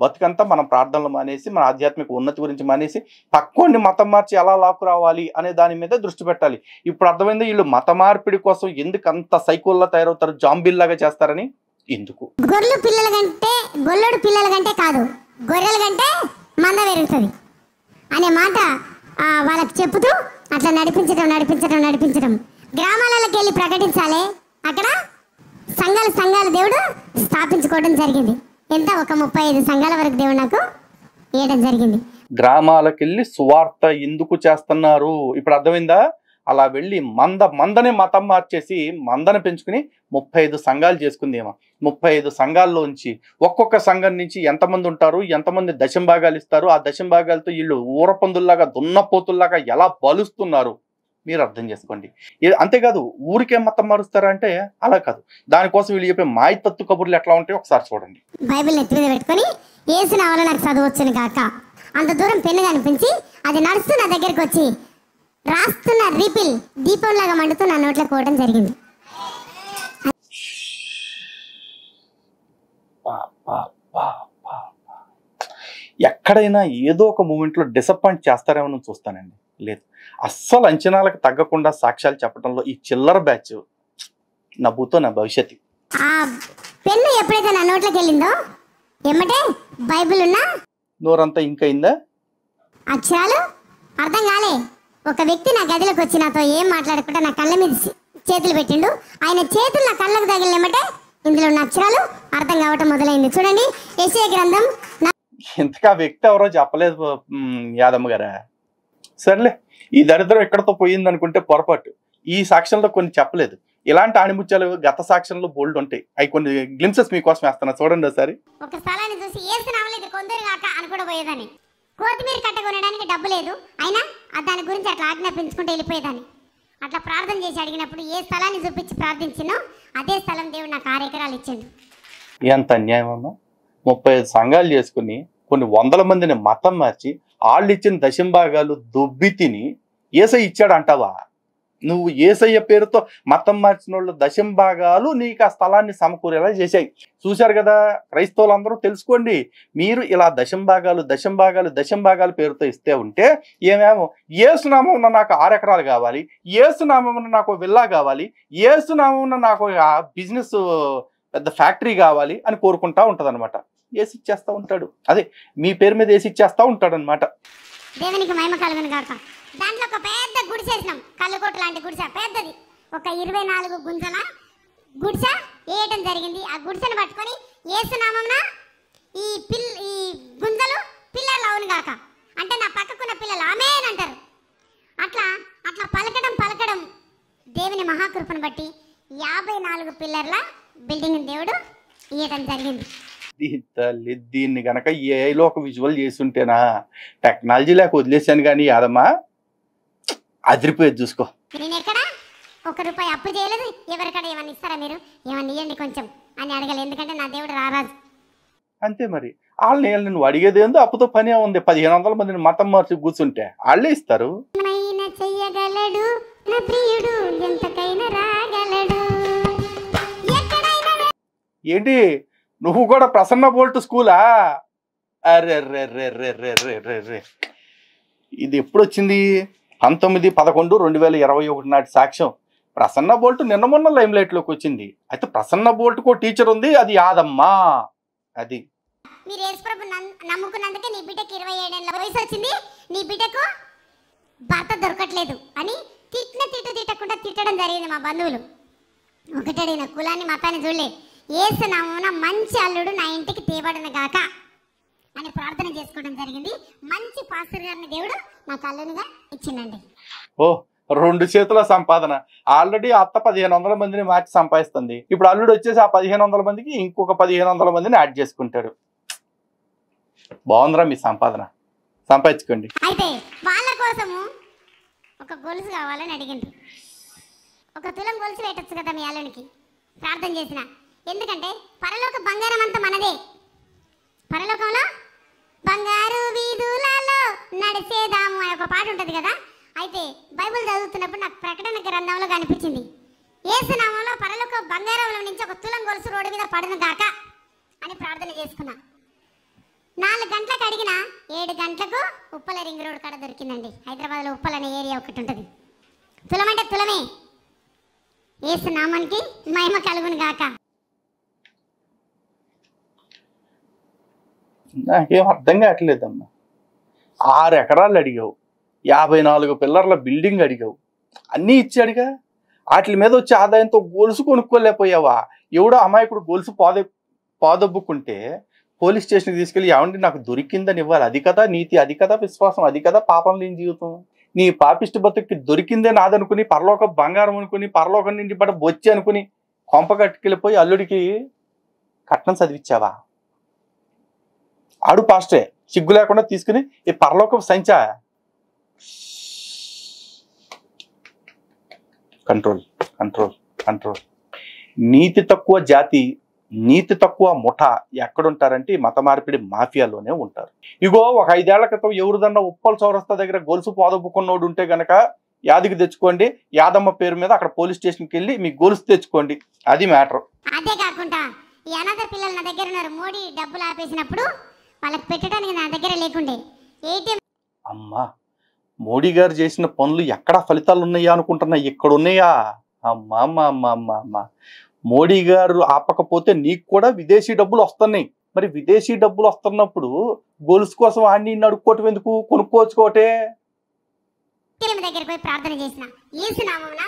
బతుకంతా మనం ప్రార్థనలు మానేసి, మన ఆధ్యాత్మిక ఉన్నతి గురించి మానేసి తక్కువని మతం మార్చి ఎలా లాక్కు రావాలి అనే దాని మీద దృష్టి పెట్టాలి. ఇప్పుడు అర్థమైంది వీళ్ళు మత మార్పిడి కోసం ఎందుకు అంత సైకోల్లా తయారవుతారు, జాంబిల్లాగా చేస్తారని. ఎందుకు గొర్రెలు పిల్లల కంటే గొల్లడు పిల్లల కంటే కాదు, గొర్రెల కంటే మంద పెరుగుతుంది అనే మాట వాళ్ళకి చెప్పుతూ అట్లా నడిపించడం గ్రామాలలోకి వెళ్ళి ప్రకటించాలి. అక్కడ సంఘాలు దేవుడు స్థాపించుకోవడం జరిగింది. ఎంత ఒక 35 సంఘాల వరకు దేవుడు నాకు ఇవ్వడం జరిగింది. గ్రామాలకు వెళ్ళి సువార్త ఎందుకు చేస్తున్నారు ఇప్పుడు అర్థమైందా? అలా వెళ్ళి మందనే మతం మార్చేసి మందను పెంచుకుని 35 సంఘాలు చేసుకుందేమో. 35 సంఘాల్లోంచి ఒక్కొక్క సంఘం నుంచి ఎంతమంది ఉంటారు, ఎంతమంది దశంభాగాలు ఇస్తారు, ఆ దశంభాగాలతో వీళ్ళు ఊరపందుల్లాగా దున్నపోతుల్లాగా ఎలా బలుస్తున్నారు మీరు అర్థం చేసుకోండి. అంతేకాదు ఊరికే మతం మారుస్తారా అంటే అలా కాదు. దానికోసం వీళ్ళు చెప్పే మాయతత్తు కబుర్లు ఎట్లా ఉంటాయో ఒకసారి చూడండి. బైబిల్ ఎత్తి మీద పెట్టుకొని ఏసిన వల్ల నాకు చదవచ్చును కాక అంత దూరం పెన్ను కనిపించి అది నడుస్తూ నా దగ్గరికి వచ్చి రాస్తున్న రీపిల్ దీపంలాగా మండుతూ నా నోట్లో కోవడం జరిగింది. ఎక్కడైనా ఏదో ఒక మూమెంట్లో డిసప్పాయింట్ చేస్తారేమో చూస్తానండి. లేదు, అస్సలు అంచనాలకు తగ్గకుండా సాక్ష్యాలు చెప్పడంలో ఈ చిల్లర బ్యాచ్ నవ్వుతో నా భవిష్యత్తు. ఆ పెన్ను ఎప్పుడైతే నా నోట్లోకి వెళ్ళిందో ఏమంటే బైబిల్ ఉన్న నోరంతా ఇంకైందా, అక్షరాలు అర్థం కాలే. ఒక వ్యక్తి నా గదిలోకి వచ్చి నాతో ఏం మాట్లాడకుండా నా కళ్ళ మీద చేతులు పెట్టిండు. ఆయన చేతులు నా కళ్ళకు తగిలినమంటే ఇందులో ఉన్న అక్షరాలు అర్థం కావటం మొదలైంది. చూడండి, యెషయా గ్రంథం. ఇంతకా వ్యక్తి ఎవరో చెప్పలేదు యాదమ్మ గారా. సర్లే, ఈ దరిద్రం ఎక్కడతో పోయింది అనుకుంటే పొరపాటు. ఈ సాక్ష్యంలో కొన్ని చెప్పలేదు. ఇలాంటి ఆణిముత్యాలు గత సాక్ష్యంలో బోల్డ్ ఉంటాయి. అవి కొన్ని గ్లింప్సెస్ మీకోసం వేస్తున్నా, చూడండి ఒకసారి. ఒక స్థలాన్ని చూసి ఏసునామలేదు కొందరు కాక అనుకోడ పోయేదాన్ని. కొత్తిమీర కట్ట కొనడానికి డబ్బు లేదు, అయినా దాని గురించి అట్లా ఆజ్ఞాపించుకుంటూ వెళ్ళిపోయేదాన్ని. అట్లా ప్రార్థన చేసి అడిగినప్పుడు ఏ స్థలాన్ని చూపించి ప్రార్థించినో అదే స్థలం దేవుడు నాకు 6 ఎకరాలు ఇచ్చిండు. ఎంత అన్యాయం అమ్మా. 35 సంఘాలు చేసుకుని కొన్ని 100 మందిని మతం మార్చి వాళ్ళు ఇచ్చిన దశంభాగాలు దొబ్బి తిని ఏసయ్య ఇచ్చాడు అంటావా? నువ్వు ఏసయ్య పేరుతో మతం మార్చిన వాళ్ళు దశంభాగాలు నీకు ఆ స్థలాన్ని సమకూరేలా చేశాయి. చూశారు కదా క్రైస్తవులందరూ, తెలుసుకోండి. మీరు ఇలా దశంభాగాలు పేరుతో ఇస్తే ఉంటే ఏమేమో ఏసునామం నాకు 6 ఎకరాలు కావాలి, ఏసునామం నాకు విల్లా కావాలి, ఏసునామం నాకు బిజినెస్ పెద్ద ఫ్యాక్టరీ కావాలి అని కోరుకుంటా ఉంటది అనమాట. ఏసిచ్చేస్తా ఉంటాడు. అదే మీ పేరు మీద ఏసిచ్చేస్తా ఉంటాడు అనమాట. దేవునికి మహిమ కలుగును గాక. దాంట్లో ఒక పెద్ద గుడిసె వేసినాం, కళ్ళుకోట లాంటి గుడిసె పెద్దది. ఒక 24 గుంజల గుడిస వేయటం జరిగింది. ఆ గుడిసెను పట్టుకొని యేసునామమున ఈ గుంజలు పిల్లలు అవును గాక అంటే నా పక్కకున్న పిల్లలు ఆమేన్ అంటారు. అట్లా అట్లా పలకడం దేవుని మహాకృపను బట్టి 54 పిల్లర్ల బిల్డింగ్ దేవుడు ఇయ్యటం జరిగింది. దీన్ని గనక ఏఐలో ఒక విజువల్ చేసి ఉంటేనా, టెక్నాలజీ లేక వదిలేసాను కానీ యాదమ్మా అదిరిపోయేది చూసుకో. నేను ఎక్కడ ₹1 అప్పు చేయలేదు. ఎవరికడ ఏమన్నా ఇస్తారా మీరు, ఏమన్నా ఇవ్వండి కొంచెం అని అడగలేదు. ఎందుకంటే నా దేవుడు రారాజు. అంతే మరి. వాళ్ళని నువ్వు అడిగేది ఏందో, అప్పుతో పని ఉంది. 1500 మందిని మతం మార్చి కూర్చుంటే వాళ్ళే ఇస్తారు. చెయ్యగలడు నా ప్రియుడు, ఎంతకైనా రాగలడు. ఏంటి నువ్వు కూడా ప్రసన్న బోల్ట్ స్కూలా? అరే రే రే రే రే రే రే రే ఇది ఎప్పుడు వచ్చింది? 19/11/2021 నాటి సాక్ష్యం. ప్రసన్న బోల్ట్ నిన్న మొన్న లైమ్ లైట్ లోకి వచ్చింది. అయితే ప్రసన్న బోల్ట్ కో టీచర్ ఉంది, అది యాదమ్మా. అది మీరు యేసుప్రభు నమ్ముకున్నందుకే నీ బిడ్డకి 27 ఏళ్ల వయసు వచ్చింది, నీ బిడ్డకు భర్త దొరకట్లేదు అని తిట్టకుండా తిట్టడం జరిగింది. మా బంధువులు ఒకటడి నా కులాన్ని మతాన్ని చూడలే, యేసు నామమున మంచి అల్లుడు నా ఇంటికి తేబడిన గాక అని ప్రార్థన చేసుకోవడం జరిగింది. మంచి పాస్టర్ గారిని దేవుడు నాకు అల్లునిగా ఇచ్చిందండి. ఓ 2 చేతుల సంపాదన. ఆల్రెడీ అత్త 1500 మందిని మార్చి సంపాదిస్తుంది. ఇప్పుడు అల్లుడు వచ్చేసి ఆ 1500 మందికి ఇంకొక 1500 మందిని యాడ్ చేసుకుంటాడు. బాగుందిరా మీ సంపాదన, సంపాదించుకోండి. అయితే వాళ్ళ కోసము ఒక గొలుసు కావాలని అడిగింది. 1 తులం గొలుసు పెట్టచ్చు కదా మీ అల్లునికి, ప్రార్థన చేసిన. ఎందుకంటే పరలోక బంగారం అంతా మనదే. పరలోకంలో బంగారు వీధులలో నడిచేదాము అనే ఒక పాట ఉంటుంది కదా. అయితే బైబిల్ చదువుతున్నప్పుడు నాకు ప్రకటన గ్రంథంలో కనిపించింది, యేసునామంలో పరలోక బంగారంలో నుంచి 1 తులం గొలుసు రోడ్డు మీద పడును గాక అని ప్రార్థన చేసుకున్నా. 4 గంటలకు అడిగిన 7 గంటలకు ఉప్పల రింగ్ రోడ్ కాడ దొరికిందండి. హైదరాబాద్లో ఉప్పల్ అనే ఏరియా ఒకటి ఉంటుంది. తులం అంటే తులమే. యేసు నామానికి మహిమ కలుగును గాక. నాకేం అర్థం కావట్లేదమ్మా. 6 ఎకరాలు అడిగావు, 54 పిల్లర్ల బిల్డింగ్ అడిగావు, అన్నీ ఇచ్చాడుగా. వాటి మీద వచ్చే ఆదాయంతో గొలుసు కొనుక్కోలేకపోయావా? ఎవడో అమాయకుడు గొలుసు పాదొబ్బుకుంటే పోలీస్ స్టేషన్కి తీసుకెళ్ళి ఏమంటే నాకు దొరికిందని ఇవ్వాలి. అది కదా నీతి, అది కదా విశ్వాసం, అది కదా పాపం లేని జీవితం. నీ పాపిష్టి బతుక్కి దొరికిందే నాదనుకుని, పరలోక బంగారం అనుకుని, పరలోకం నుంచి పడ బొచ్చి అనుకుని కొంప కట్టుకెళ్ళిపోయి అల్లుడికి కట్నం చదివించావా? ఆడు పాస్టే సిగ్గు లేకుండా తీసుకుని ఈ పరలోక సంచా. Control control control. నీతి తక్కువ జాతి, నీతి తక్కువ ముఠా ఎక్కడుంటారంటే ఈ మత మార్పిడి మాఫియాలోనే ఉంటారు. ఇగో ఒక 5 ఏళ్ల క్రితం ఎవరిదన్నా ఉప్పల్ చౌరస్తా దగ్గర గొలుసు పోదొప్పుకున్నోడు ఉంటే గనక యాదికి తెచ్చుకోండి, యాదమ్మ పేరు మీద అక్కడ పోలీస్ స్టేషన్కి వెళ్ళి మీ గొలుసు తెచ్చుకోండి. అది మ్యాటర్. అదే కాకుండా ఈ అనాథ పిల్లలు నా దగ్గర ఉన్నారు. మోడీ డబ్బులు ఆపేసినప్పుడు వాళ్ళకి పెట్టడానికి నా దగ్గర లేకుండే ఏటీఎం. అమ్మా, మోడీ గారు చేసిన పనులు ఎక్కడ ఫలితాలు ఉన్నాయా అనుకుంటున్నా, ఇక్కడ ఉన్నాయా? అమ్మా అమ్మ అమ్మ అమ్మ అమ్మ, మోడీ గారు ఆపకపోతే నీకు కూడా విదేశీ డబ్బులు వస్తున్నాయి. మరి విదేశీ డబ్బులు వస్తున్నప్పుడు గొలుసు కోసం ఆడిని అడుక్కోవటం ఎందుకు? కొనుక్కోవచ్చుకోటే. దగ్గర పోయి ప్రార్థన చేసిన, యేసునామమున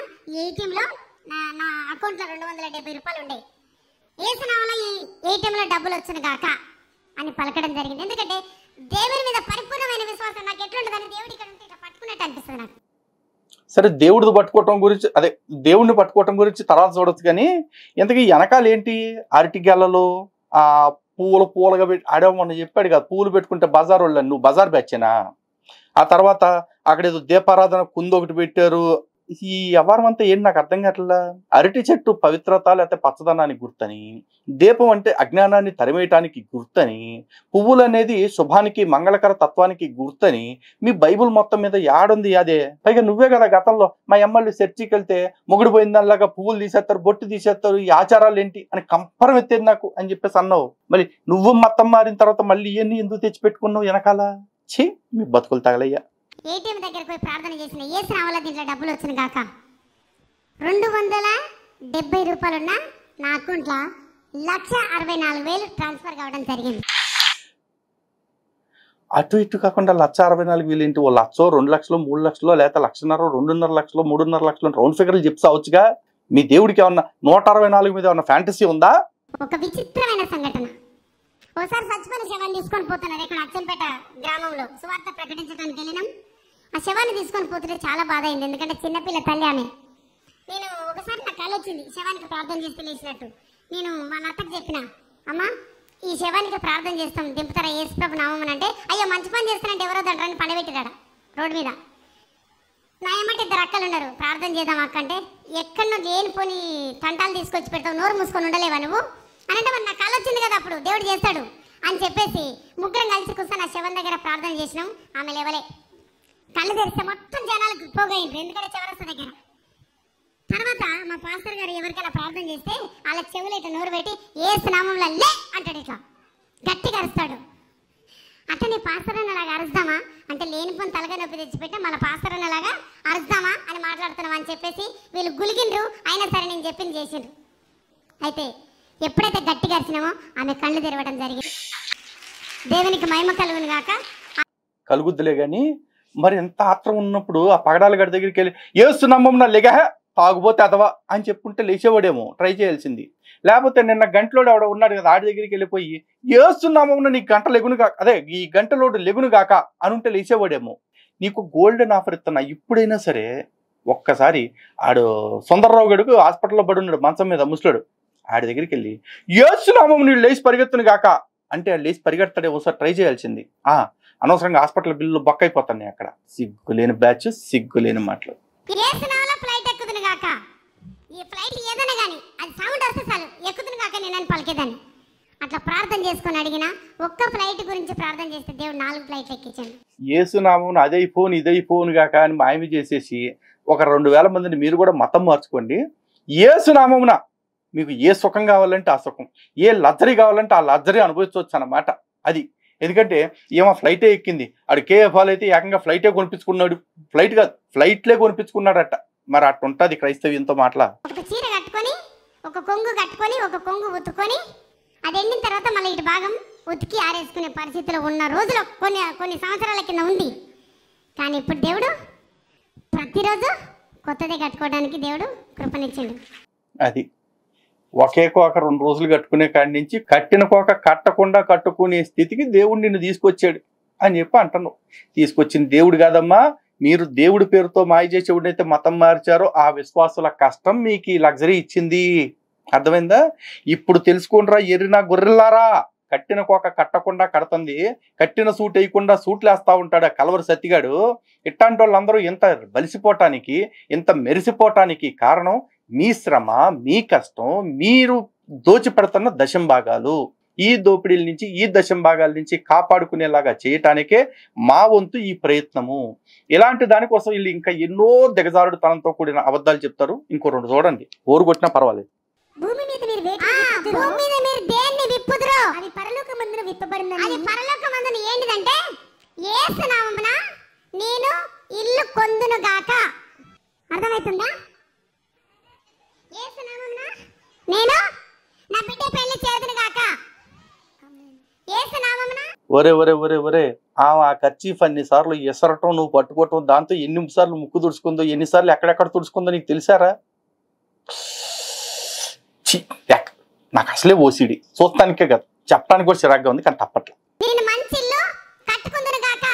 ఏటీఎం లో నా అకౌంట్ లో ₹270 ఉండే, యేసునామమున ఈ ఏటీఎం లో డబ్బులు వచ్చును గాక అని పలకడం జరిగింది. ఎందుకంటే దేవుని మీద పరిపూర్ణమైన విశ్వాసం నాకు ఎట్లుంటుందని దేవుడి ఇక్కడ ఉంటే ఇట్లా పట్టుకున్నట్టు అనిపిస్తుంది నాకు. సరే, దేవుడిని పట్టుకోవటం గురించి, అదే దేవుడిని పట్టుకోవటం గురించి తర్వాత చూడొచ్చు. కానీ ఇంతకీ వెనకాల ఏంటి? అరటిగెలలో ఆ పూలుగా పెట్టి ఆడేమన్నా చెప్పాడు కదా, పూలు పెట్టుకుంటే బజార్ వాళ్ళు, నువ్వు బజార్ బ్యాచేనా? ఆ తర్వాత అక్కడ ఏదో దీపారాధన కుందు ఒకటి పెట్టారు. ఈ వ్యవహారం అంతా ఏంటి నాకు అర్థం కావట్లా. అరటి చెట్టు పవిత్రత లేకపోతే పచ్చదనానికి గుర్తని, దీపం అంటే అజ్ఞానాన్ని తరిమేయటానికి గుర్తని, పువ్వులు అనేది శుభానికి మంగళకర తత్వానికి గుర్తని మీ బైబుల్ మొత్తం మీద యాడుంది అదే. పైగా నువ్వే కదా గతంలో మా అమ్మళ్ళు చర్చికి వెళ్తే మొగుడు పోయిందనిలాగా పువ్వులు తీసేస్తారు, బొట్టు తీసేస్తారు, ఈ ఆచారాలు ఏంటి అని కంపరం ఎత్తేది నాకు అని చెప్పేసి అన్నావు. మరి నువ్వు మతం మారిన తర్వాత మళ్ళీ ఇవన్నీ ఎందుకు తెచ్చిపెట్టుకున్నావు వెనకాల? ఛీ, మీ బతుకులు తగలయ్యా. ఏటీఎం దగ్గర పోయి ప్రార్థన చేసిన, యేసునామములో దీంట్లో డబ్బులు వచ్చును గాక. ₹270 ఉన్న నా అకౌంట్లో 1,64,000 ట్రాన్స్ఫర్ కావడం జరిగింది. అటు ఇటు కాకుండా 1,64,000 ఏంటి? ఓ 1,00,000, 2 లక్షలు, 3 లక్షలు, లేకపోతే 1,50,000, 2.5 లక్షలు, 3.5 లక్షలు రౌండ్ ఫిగర్లు చెప్పవచ్చుగా. మీ దేవుడికి ఏమన్నా 164 మీద ఏమన్నా ఫ్యాంటసీ ఉందా? ఒక విచిత్రమైన సంఘటన. ఒకసారి చచ్చిపోయిన శవాన్ని తీసుకొని పోతున్నారు. ఇక్కడ అచ్చంపేట గ్రామంలో సువార్త ప్రకటించడానికి వెళ్ళినాం. ఆ శవాన్ని తీసుకొని పోతుంటే చాలా బాధ అయింది. ఎందుకంటే చిన్నపిల్ల తల్లి ఆమె. నేను ఒకసారి నాకు కల వచ్చింది శవానికి ప్రార్థన చేస్తే లేచినట్టు. నేను వాళ్ళ అత్తకు చెప్పిన, అమ్మ ఈ శవానికి ప్రార్థన చేస్తాం దింపుతారా యేసుప్రభు నామం అంటే, అయ్యో మంచి పని చేస్తానంటే ఎవరో దండ్రాన్ని పడబెట్టిరాడ రోడ్డు మీద. నా ఏమంటే 2 అక్కలు ఉన్నారు. ప్రార్థన చేద్దాం అక్క అంటే, ఎక్కడో లేనిపోని తంటాలు తీసుకొచ్చి పెడతావు, నోరు మూసుకొని ఉండలేవా నువ్వు అని అంటే, మరి నాకు కళ వచ్చింది కదా అప్పుడు దేవుడు చేస్తాడు అని చెప్పేసి ముగ్గురం కలిసి కూర్చొని ఆ శవం దగ్గర ప్రార్థన చేసినాం. ఆమె లేవలే. కళ్ళు తెరిస్తే మొత్తం జనాలకు పోగైంది, ఎందుకంటే చివరస్త దగ్గర. తర్వాత మా పాస్టర్ గారు ఎవరికైనా ప్రార్థన చేస్తే వాళ్ళ చెవులు ఇట్లా నోరు పెట్టి యేసు నామంలో లే అంటాడు, ఇట్లా గట్టిగా అరుస్తాడు. అట్లా నీ పాస్టర్ అన్నలాగా అరుస్తామా అంటే, లేనిపోని తలగా నొప్పి తెచ్చిపెట్టా మళ్ళీ పాస్టర్ అన్నలాగా అరుస్తామా అని మాట్లాడుతున్నాం అని చెప్పేసి వీళ్ళు గులిగిండ్రు. అయినా సరే నేను చెప్పింది చేసిండ్రు. అయితే ఎప్పుడైతే గట్టిగా అరిచినామో ఆమె కళ్ళు తెరవడం జరిగింది. దేవునికి మహిమ కలుగును గాక. కలుగుద్దులే కానీ మరి ఎంత ఆత్రం ఉన్నప్పుడు ఆ పగడాల గడి దగ్గరికి వెళ్ళి యేసు నామమున లెగ తాగుపోతే అదవా అని చెప్పుంటే లేచేవాడేమో, ట్రై చేయాల్సింది. లేకపోతే నిన్న గంటలోడు ఆవిడ ఉన్నాడు కదా, ఆడి దగ్గరికి వెళ్ళిపోయి యేసు నామమున నీ గంట లెగును కాక, అదే ఈ గంటలోడు లెగును కాక అని ఉంటే లేచేవాడేమో. నీకు గోల్డెన్ ఆఫర్ ఇస్తున్నా, ఇప్పుడైనా సరే ఒక్కసారి ఆడు సుందరరావు గడుకు హాస్పిటల్లో పడి ఉన్నాడు మంచం మీద ముసలాడు. ఆడి దగ్గరికి వెళ్ళి యేసు నామము నీళ్ళు లేచి పరిగెత్తును కాక అంటే లేచి పరిగెడతాడే, ఒకసారి ట్రై చేయాల్సింది. అనవసరంగా హాస్పిటల్ బిల్లు బొక్క అయిపోతాయి అక్కడ. సిగ్గులేని బ్యాచ్, సిగ్గులేని మాటలు. ఫ్లైట్ ఎక్కుతును గాక, ఈ ఫ్లైట్ ఏదైనా కానీ అది సౌండ్ వస్తే చాలు ఎక్కుతును కాక నేను పలికేదాన్ని. అట్లా ప్రార్థన చేసుకొని అడిగిన ఒక్క ఫ్లైట్ గురించి ప్రార్థన చేస్తే దేవుడు 4 ఫ్లైట్లు ఎక్కించాడు. యేసునామమున అదే ఫోన్ ఇదే ఫోన్ కాక అని మాయమి చేసేసి ఒక 2000 మందిని మీరు కూడా మతం మార్చుకోండి. యేసునామమున మీకు ఏ సుఖం కావాలంటే ఆ సుఖం, ఏ లగ్జరీ కావాలంటే ఆ లగ్జరీ అనుభవించవచ్చు అన్నమాట. అది ఎందుకంటే ఏమో ఫ్లైటే ఎక్కింది, ఆడు కేఎఫ్ఆల్ అయితే ఏకంగా ఫ్లైటే కొనిపించుకున్నాడు. ఫ్లైట్ కాదు ఫ్లైట్లే కొనిపించుకున్నాడట. మరి అట్టు ఉంటుంది క్రైస్తవ్యంతో మాటల. ఒక చీర కట్టుకొని ఒక కొంగు కట్టుకొని ఒక కొంగు ఉతుకొని అది ఎండిన తర్వాత మళ్ళీ ఇటు భాగం ఉతికి ఆరేసుకునే పరిస్థితిలో ఉన్న రోజులు కొన్ని సంవత్సరాల కింద ఉంది. కానీ ఇప్పుడు దేవుడు ప్రతిరోజు కొత్తదే కట్టుకోవడానికి దేవుడు కృపనిచ్చిండు. అది ఒకే కోక 2 రోజులు కట్టుకునే కాడి నుంచి కట్టిన కోక కట్టకుండా కట్టుకునే స్థితికి దేవుడు నిన్ను తీసుకొచ్చాడు అని చెప్పి అంటున్నావు. తీసుకొచ్చిన దేవుడు కాదమ్మా, మీరు దేవుడి పేరుతో మాయ చేసేవాడైతే మతం మార్చారో ఆ విశ్వాసుల కష్టం మీకు ఈ లగ్జరీ ఇచ్చింది. అర్థమైందా? ఇప్పుడు తెలుసుకోండిరా ఎర్రినా గొర్రెల్లారా, కట్టిన కోక కట్టకుండా కడుతుంది, కట్టిన సూట్ వేయకుండా సూట్లు వేస్తా ఉంటాడు కలవరి సత్తిగాడు. ఇట్లాంటి వాళ్ళందరూ ఇంత బలిసిపోవటానికి ఇంత మెరిసిపోవటానికి కారణం మీ శ్రమ, మీ కష్టం, మీరు దోచిపెడుతున్న దశంభాగాలు. ఈ దోపిడీల నుంచి ఈ దశంభాగాల నుంచి కాపాడుకునేలాగా చేయటానికే మా వంతు ఈ ప్రయత్నము. ఇలాంటి దానికోసం వీళ్ళు ఇంకా ఎన్నో దిగజారుడుతనంతో కూడిన అబద్ధాలు చెప్తారు. ఇంకో 2 చూడండి, ఓరు కొట్టినా పర్వాలేదు. భూమి మీద మీరు దేన్ని విప్పుదురో అది పరలోకమందున విప్పబడిందని. అది పరలోకమందున ఏంటిదంటే యేసు నామమున నేను ఇల్లు కొందును గాక. అర్థమవుతుందా? యేసు నామమున నేను నా బిడ్డ పెళ్లి చేదును గాక. యేసు నామమున ఒరే ఒరే ఒరే ఒరే ఆ కర్చీఫ్ అన్నిసార్లు ఎసరటం, నువ్వు పట్టుకోవటం, దాంతో ఎన్నిసార్లు ముక్కు తుడుచుకుందో, ఎన్నిసార్లు ఎక్కడెక్కడ తుడుచుకుందో నీకు తెలిసారా? నాకు అసలే ఓసిడి, చూస్తానికే కదా, చెప్పడానికి కూడా చిరాగ్గా ఉంది, కానీ తప్పట్లేదు. నేను మంచి ఇల్లు కట్టుకుందును గాక.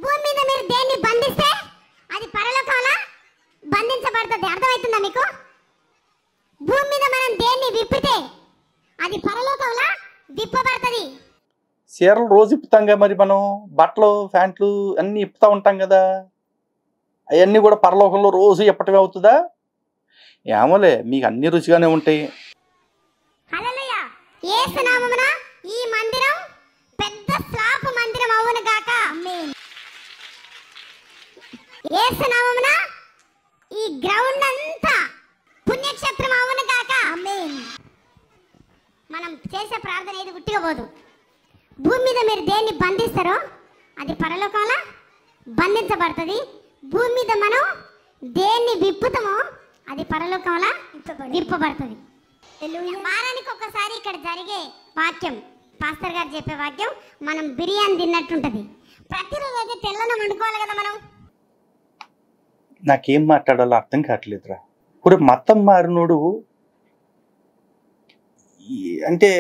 భూమి మీద మీరు దేన్ని బంధిస్తే అది పరలోకంలో బంధించబడుతుంది. అర్థమవుతుందా మీకు? భూమి మీద మనం దేన్ని విప్పితే అది పరలోకంలో విప్పబడుతుంది. చీరలు రోజు ఇప్పుతాం కదా, మరి మనం బట్టలు ప్యాంట్లు అన్ని ఇప్పుతా ఉంటాం కదా, అవన్నీ కూడా పరలోకంలో రోజు ఎప్పటివే అవుతుందా? ఏమోలే, మీకు అన్ని రుచిగానే ఉంటాయి. హల్లెలూయా. యేసు నామమున ఈ మందిరం పెద్ద స్లాప్ మందిరం అవును గాక. ఆమేన్. యేసు నామమున ఈ గ్రౌండ్ అంతా పుణ్యక్షేత్రం అవును గాక. ఆమేన్. మనం చేసే ప్రార్థన ఏది గుట్టిగా పోదు. భూమి మీద మీరు దేన్ని బంధిస్తారో అది పరలోకంలో బంధించబడుతుంది. భూమి మీద మనం దేన్ని విప్పుతామో అది పరలోకంలో విప్పబడుతుంది. వారానికి ఒకసారి ఇక్కడ జరిగే వాక్యం, పాస్టర్ గారు చెప్పే వాక్యం మనం బిర్యానీ తిన్నట్టుంటది. ప్రతిరోజు అయితే తెల్లన వండుకోవాలి కదా మనం. నాకేం మాట్లాడాలో అర్థం కావట్లేదురా. ఇప్పుడు మతం మారినోడు అంటే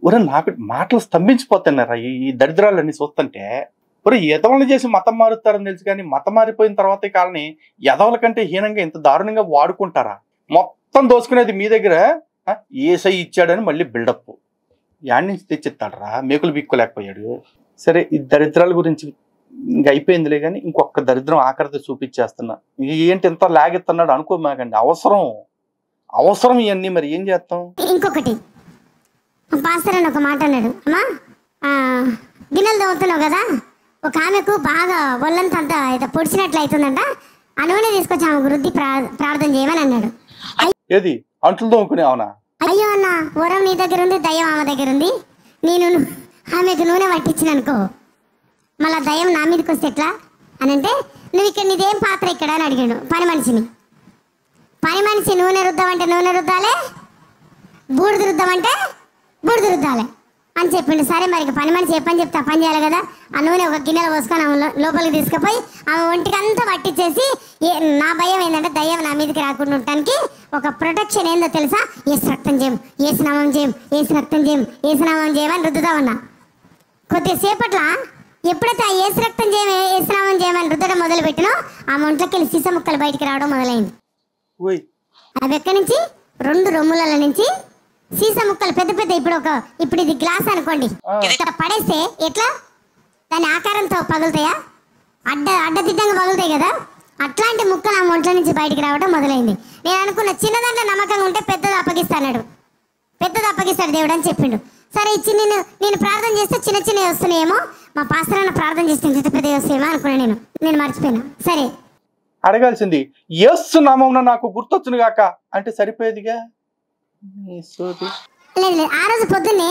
ఒరే నాకు మాటలు స్తంభించిపోతున్నారా ఈ దరిద్రాలన్నీ చూస్తుంటే. ఒరే ఎదవలను చేసి మతం మారుతారని తెలుసు, కానీ మతం మారిపోయిన తర్వాత ఈ కాలని ఎదవల కంటే హీనంగా ఇంత దారుణంగా వాడుకుంటారా? మొత్తం దోసుకునేది మీ దగ్గర. ఏసై ఇచ్చాడని మళ్ళీ బిల్డప్ యాడ్ నుంచి తెచ్చిస్తాడరా, మేకులు బిక్కోలేకపోయాడు. సరే, ఈ దరిద్రాల గురించి ఇంక అయిపోయిందిలే, కానీ ఇంకొక దరిద్రం ఆఖరితో చూపించేస్తున్నా. ఏంటి ఎంత లాగెత్తన్నాడు అనుకోమాకండి. అవసరం ఇవన్నీ, మరి ఏం చేస్తాం? ఇంకొకటి పాస్టర్ అని ఒక మాట అన్నాడు. అమ్మా గిన్నెలు తవ్వుతున్నావు కదా, ఒక ఆమెకు బాగా ఒళ్ళంతా అంతా ఏదో పొడిచినట్లు అవుతుందంట, ఆ నూనె తీసుకొచ్చి ఆమెకు వృద్ధి ప్రార్థన చేయమని అన్నాడు. ఏది అంట్లు తోముకునే? అవునా? అయ్యో అన్న, వరం నీ దగ్గర ఉంది, దయ్యం ఆమె దగ్గర ఉంది. నేను ఆమెకు నూనె పట్టించిన అనుకో, మళ్ళీ దయ్యం నా మీదకి వస్తే ఎట్లా అని అంటే, నువ్వు ఇక్కడ నీదేం పాత్ర ఇక్కడ అని అడిగాడు పని మనిషిని. పని మనిషి నూనె రుద్దామంటే నూనె రుద్దాలే, బూడిద రుద్దామంటే బూడిద రుద్దాలే అని చెప్పిండు. సరే మరి పని మనిషి ఏ పని చెప్తే ఆ పని చేయాలి కదా. ఆ నూనె ఒక గిన్నెలో పోసుకొని ఆమె లోపలికి తీసుకుపోయి ఆమె ఒంటికి అంతా పట్టించేసి, నా భయం ఏంటంటే దయ్యం నా మీదకి రాకుండా ఉండటానికి ఒక ప్రొటెక్షన్ ఏందో తెలుసా? ఏసు రక్తం చేయం, ఏసు నామం చేయం, ఏసు రక్తం చేయం, ఏసు నామం చేయమని రుద్దుతా ఉన్నా. కొద్దిసేపట్ల ఎప్పుడైతే ఆ ఏసు రక్తం చేయం, ఏసు నామం చేయమని రుద్దడం మొదలు పెట్టినో ఆమె ఒంట్లోకి వెళ్ళి సీస ముక్కలు బయటికి రావడం మొదలైంది. అవి ఎక్కడి నుంచి? 2 రొమ్ముల నుంచి సీసా ముక్కలు పెద్ద పెద్ద. ఇప్పుడు ఇది గ్లాస్ అనుకోండి, ఇక్కడ పడేస్తే ఎట్లా దాని ఆకారంతో పగులుతాయా? అడ్డదిడ్డంగా పగులుతాయి కదా, అట్లాంటి ముక్కలు ఆ ఒంట్ల నుంచి బయటికి రావడం మొదలైంది. నేను అనుకున్న చిన్నదాంట్లో నమ్మకంగా ఉంటే పెద్దది అప్పగిస్తాడు దేవుడు అని చెప్పిండు. సరే ఇచ్చి నేను ప్రార్థన చేస్తే చిన్న చిన్నవి వస్తున్నాయేమో, మా పాస్టర్ అన్న ప్రార్థన చేస్తే పెద్ద పెద్దవి వస్తాయేమో అనుకున్నా. నేను మర్చిపోయినా. సరే అడగాల్సింది యేసు నామమున నాకు గుర్తొచ్చును గాక అంటే సరిపోయేదిగా. లేదు, ఆ రోజు పొద్దున్నే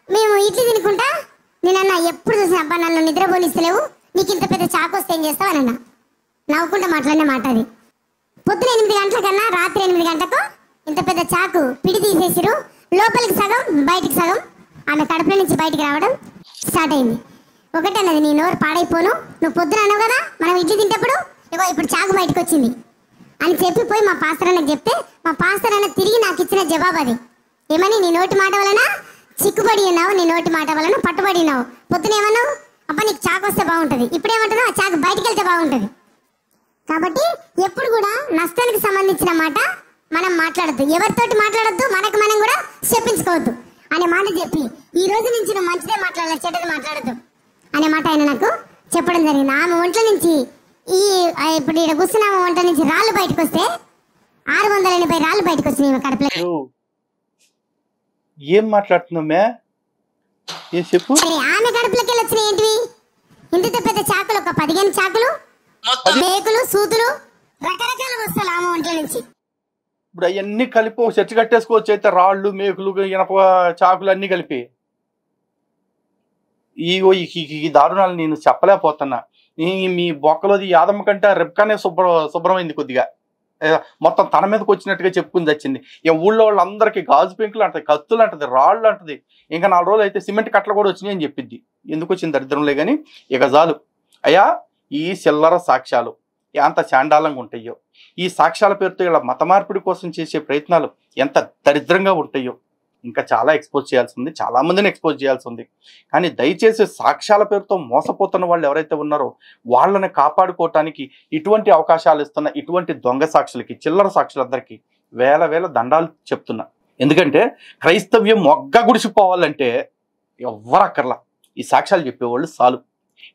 మేము ఇడ్లీ తినుకుంటా నేనన్నా, ఎప్పుడు చూసిన అబ్బా నన్ను నిద్రపోనిస్తలేవు, నీకు ఇంత పెద్ద చాకు వస్తే ఏం చేస్తావు అని అన్నా. నవ్వుకుంటా మాట్లాడిన మాట అది. పొద్దున 8 గంటల కన్నా రాత్రి 8 గంటలకు ఇంత పెద్ద చాకు పిడి తీసేసిరు. లోపలికి సగం బయటికి సగం ఆమె కడుపుల నుంచి బయటికి రావడం స్టార్ట్ అయింది. ఒకటన్నది, నీ నోరు పాడైపోను, నువ్వు పొద్దున అన్నావు కదా మనం ఇడ్లీ తింటప్పుడు, ఇగో ఇప్పుడు చాకు బయటకు వచ్చింది అని చెప్పిపోయి మా పాస్టర్ అన్నకు చెప్తే, మా పాస్టర్ అన్న తిరిగి నాకు ఇచ్చిన జవాబు అది. ఏమని? నీ నోటి మాట వలన చిక్కుబడి ఉన్నావు, నీ నోటి మాట వలన పట్టుబడి ఉన్నావు. పొద్దున ఏమన్నావు? అబ్బా నీకు చాకు వస్తే బాగుంటుంది, ఇప్పుడు ఏమంటున్నావు? ఆ చాకు బయటికి వెళ్తే బాగుంటుంది. కాబట్టి ఎప్పుడు కూడా నష్టానికి సంబంధించిన మాట మనం మాట్లాడద్దు, ఎవరితోటి మాట్లాడద్దు, మనకు మనం కూడా చెప్పించుకోవద్దు అనే మాట చెప్పి, ఈ రోజు నుంచి నువ్వు మంచిదే మాట్లాడాలి, చెడ్డది మాట్లాడద్దు అనే మాట ఆయన నాకు చెప్పడం జరిగింది. ఆమె ఒంట్ల నుంచి ఇప్పుడు ఇక్కడ కూర్చున్న వంట నుంచి రాళ్ళు బయటకు వస్తే 680 రాళ్ళు బయటకు వచ్చినాయి కడుపులో. ఏం మాట్లాడుతున్నామే? చెప్పు. ఆమె కడుపులోకి వెళ్ళి వచ్చినాయి ఏంటివి? ఇంత పెద్ద చాకులు, ఒక 15 చాకులు, మేకులు, సూతులు, రకరకాల వస్తువులు ఆమె ఒంట్ల నుంచి. ఇప్పుడు అవన్నీ కలిపి ఒక చర్చ కట్టేసుకోవచ్చు అయితే, రాళ్ళు, మేకులు, ఇనప చాకులు అన్ని కలిపి. ఈ దారుణాలు నేను చెప్పలేకపోతున్నా. మీ బొక్కలోది యాదమ్మ కంటే రెబ్కానే శుభ్రమైంది కొద్దిగా, మొత్తం తన మీదకి వచ్చినట్టుగా చెప్పుకుని వచ్చింది. ఇక ఊళ్ళో వాళ్ళందరికీ గాజు పెంకులు అంటది, కత్తులు అంటది, రాళ్ళు అంటది. ఇంకా 4 రోజులు అయితే సిమెంట్ కట్టలు కూడా వచ్చినాయి అని చెప్పింది. ఎందుకు వచ్చింది దరిద్రంలే కానీ. ఇక చాలు అయ్యా, ఈ చిల్లర సాక్ష్యాలు ఎంత చాండాలంగా ఉంటాయో, ఈ సాక్ష్యాల పేరుతో ఇలా మత మార్పిడి కోసం చేసే ప్రయత్నాలు ఎంత దరిద్రంగా ఉంటాయో ఇంకా చాలా ఎక్స్పోజ్ చేయాల్సి ఉంది, చాలా మందిని ఎక్స్పోజ్ చేయాల్సి ఉంది. కానీ దయచేసి సాక్ష్యాల పేరుతో మోసపోతున్న వాళ్ళు ఎవరైతే ఉన్నారో వాళ్ళని కాపాడుకోవటానికి ఇటువంటి అవకాశాలు ఇస్తున్న ఇటువంటి దొంగ సాక్షులకి, చిల్లర సాక్షులందరికీ వేల దండాలు చెప్తున్నా. ఎందుకంటే క్రైస్తవ్యం మొగ్గ గుడిసిపోవాలంటే ఎవ్వరు అక్కర్లా, ఈ సాక్ష్యాలు చెప్పేవాళ్ళు చాలు.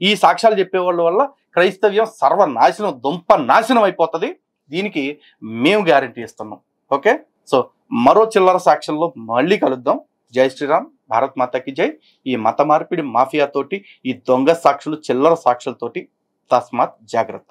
ఈ సాక్ష్యాలు చెప్పేవాళ్ళ వల్ల క్రైస్తవ్యం సర్వనాశనం, దుంప నాశనం అయిపోతుంది. దీనికి మేము గ్యారంటీ ఇస్తున్నాం. ఓకే, సో మరో చిల్లర సాక్ష్యంలో మళ్ళీ కలుద్దాం. జై శ్రీరామ్, భారత్ మాతాకి జై. ఈ మత మార్పిడి మాఫియాతోటి, ఈ దొంగ సాక్షులు, చిల్లర సాక్షులతోటి తస్మాత్ జాగ్రత్త.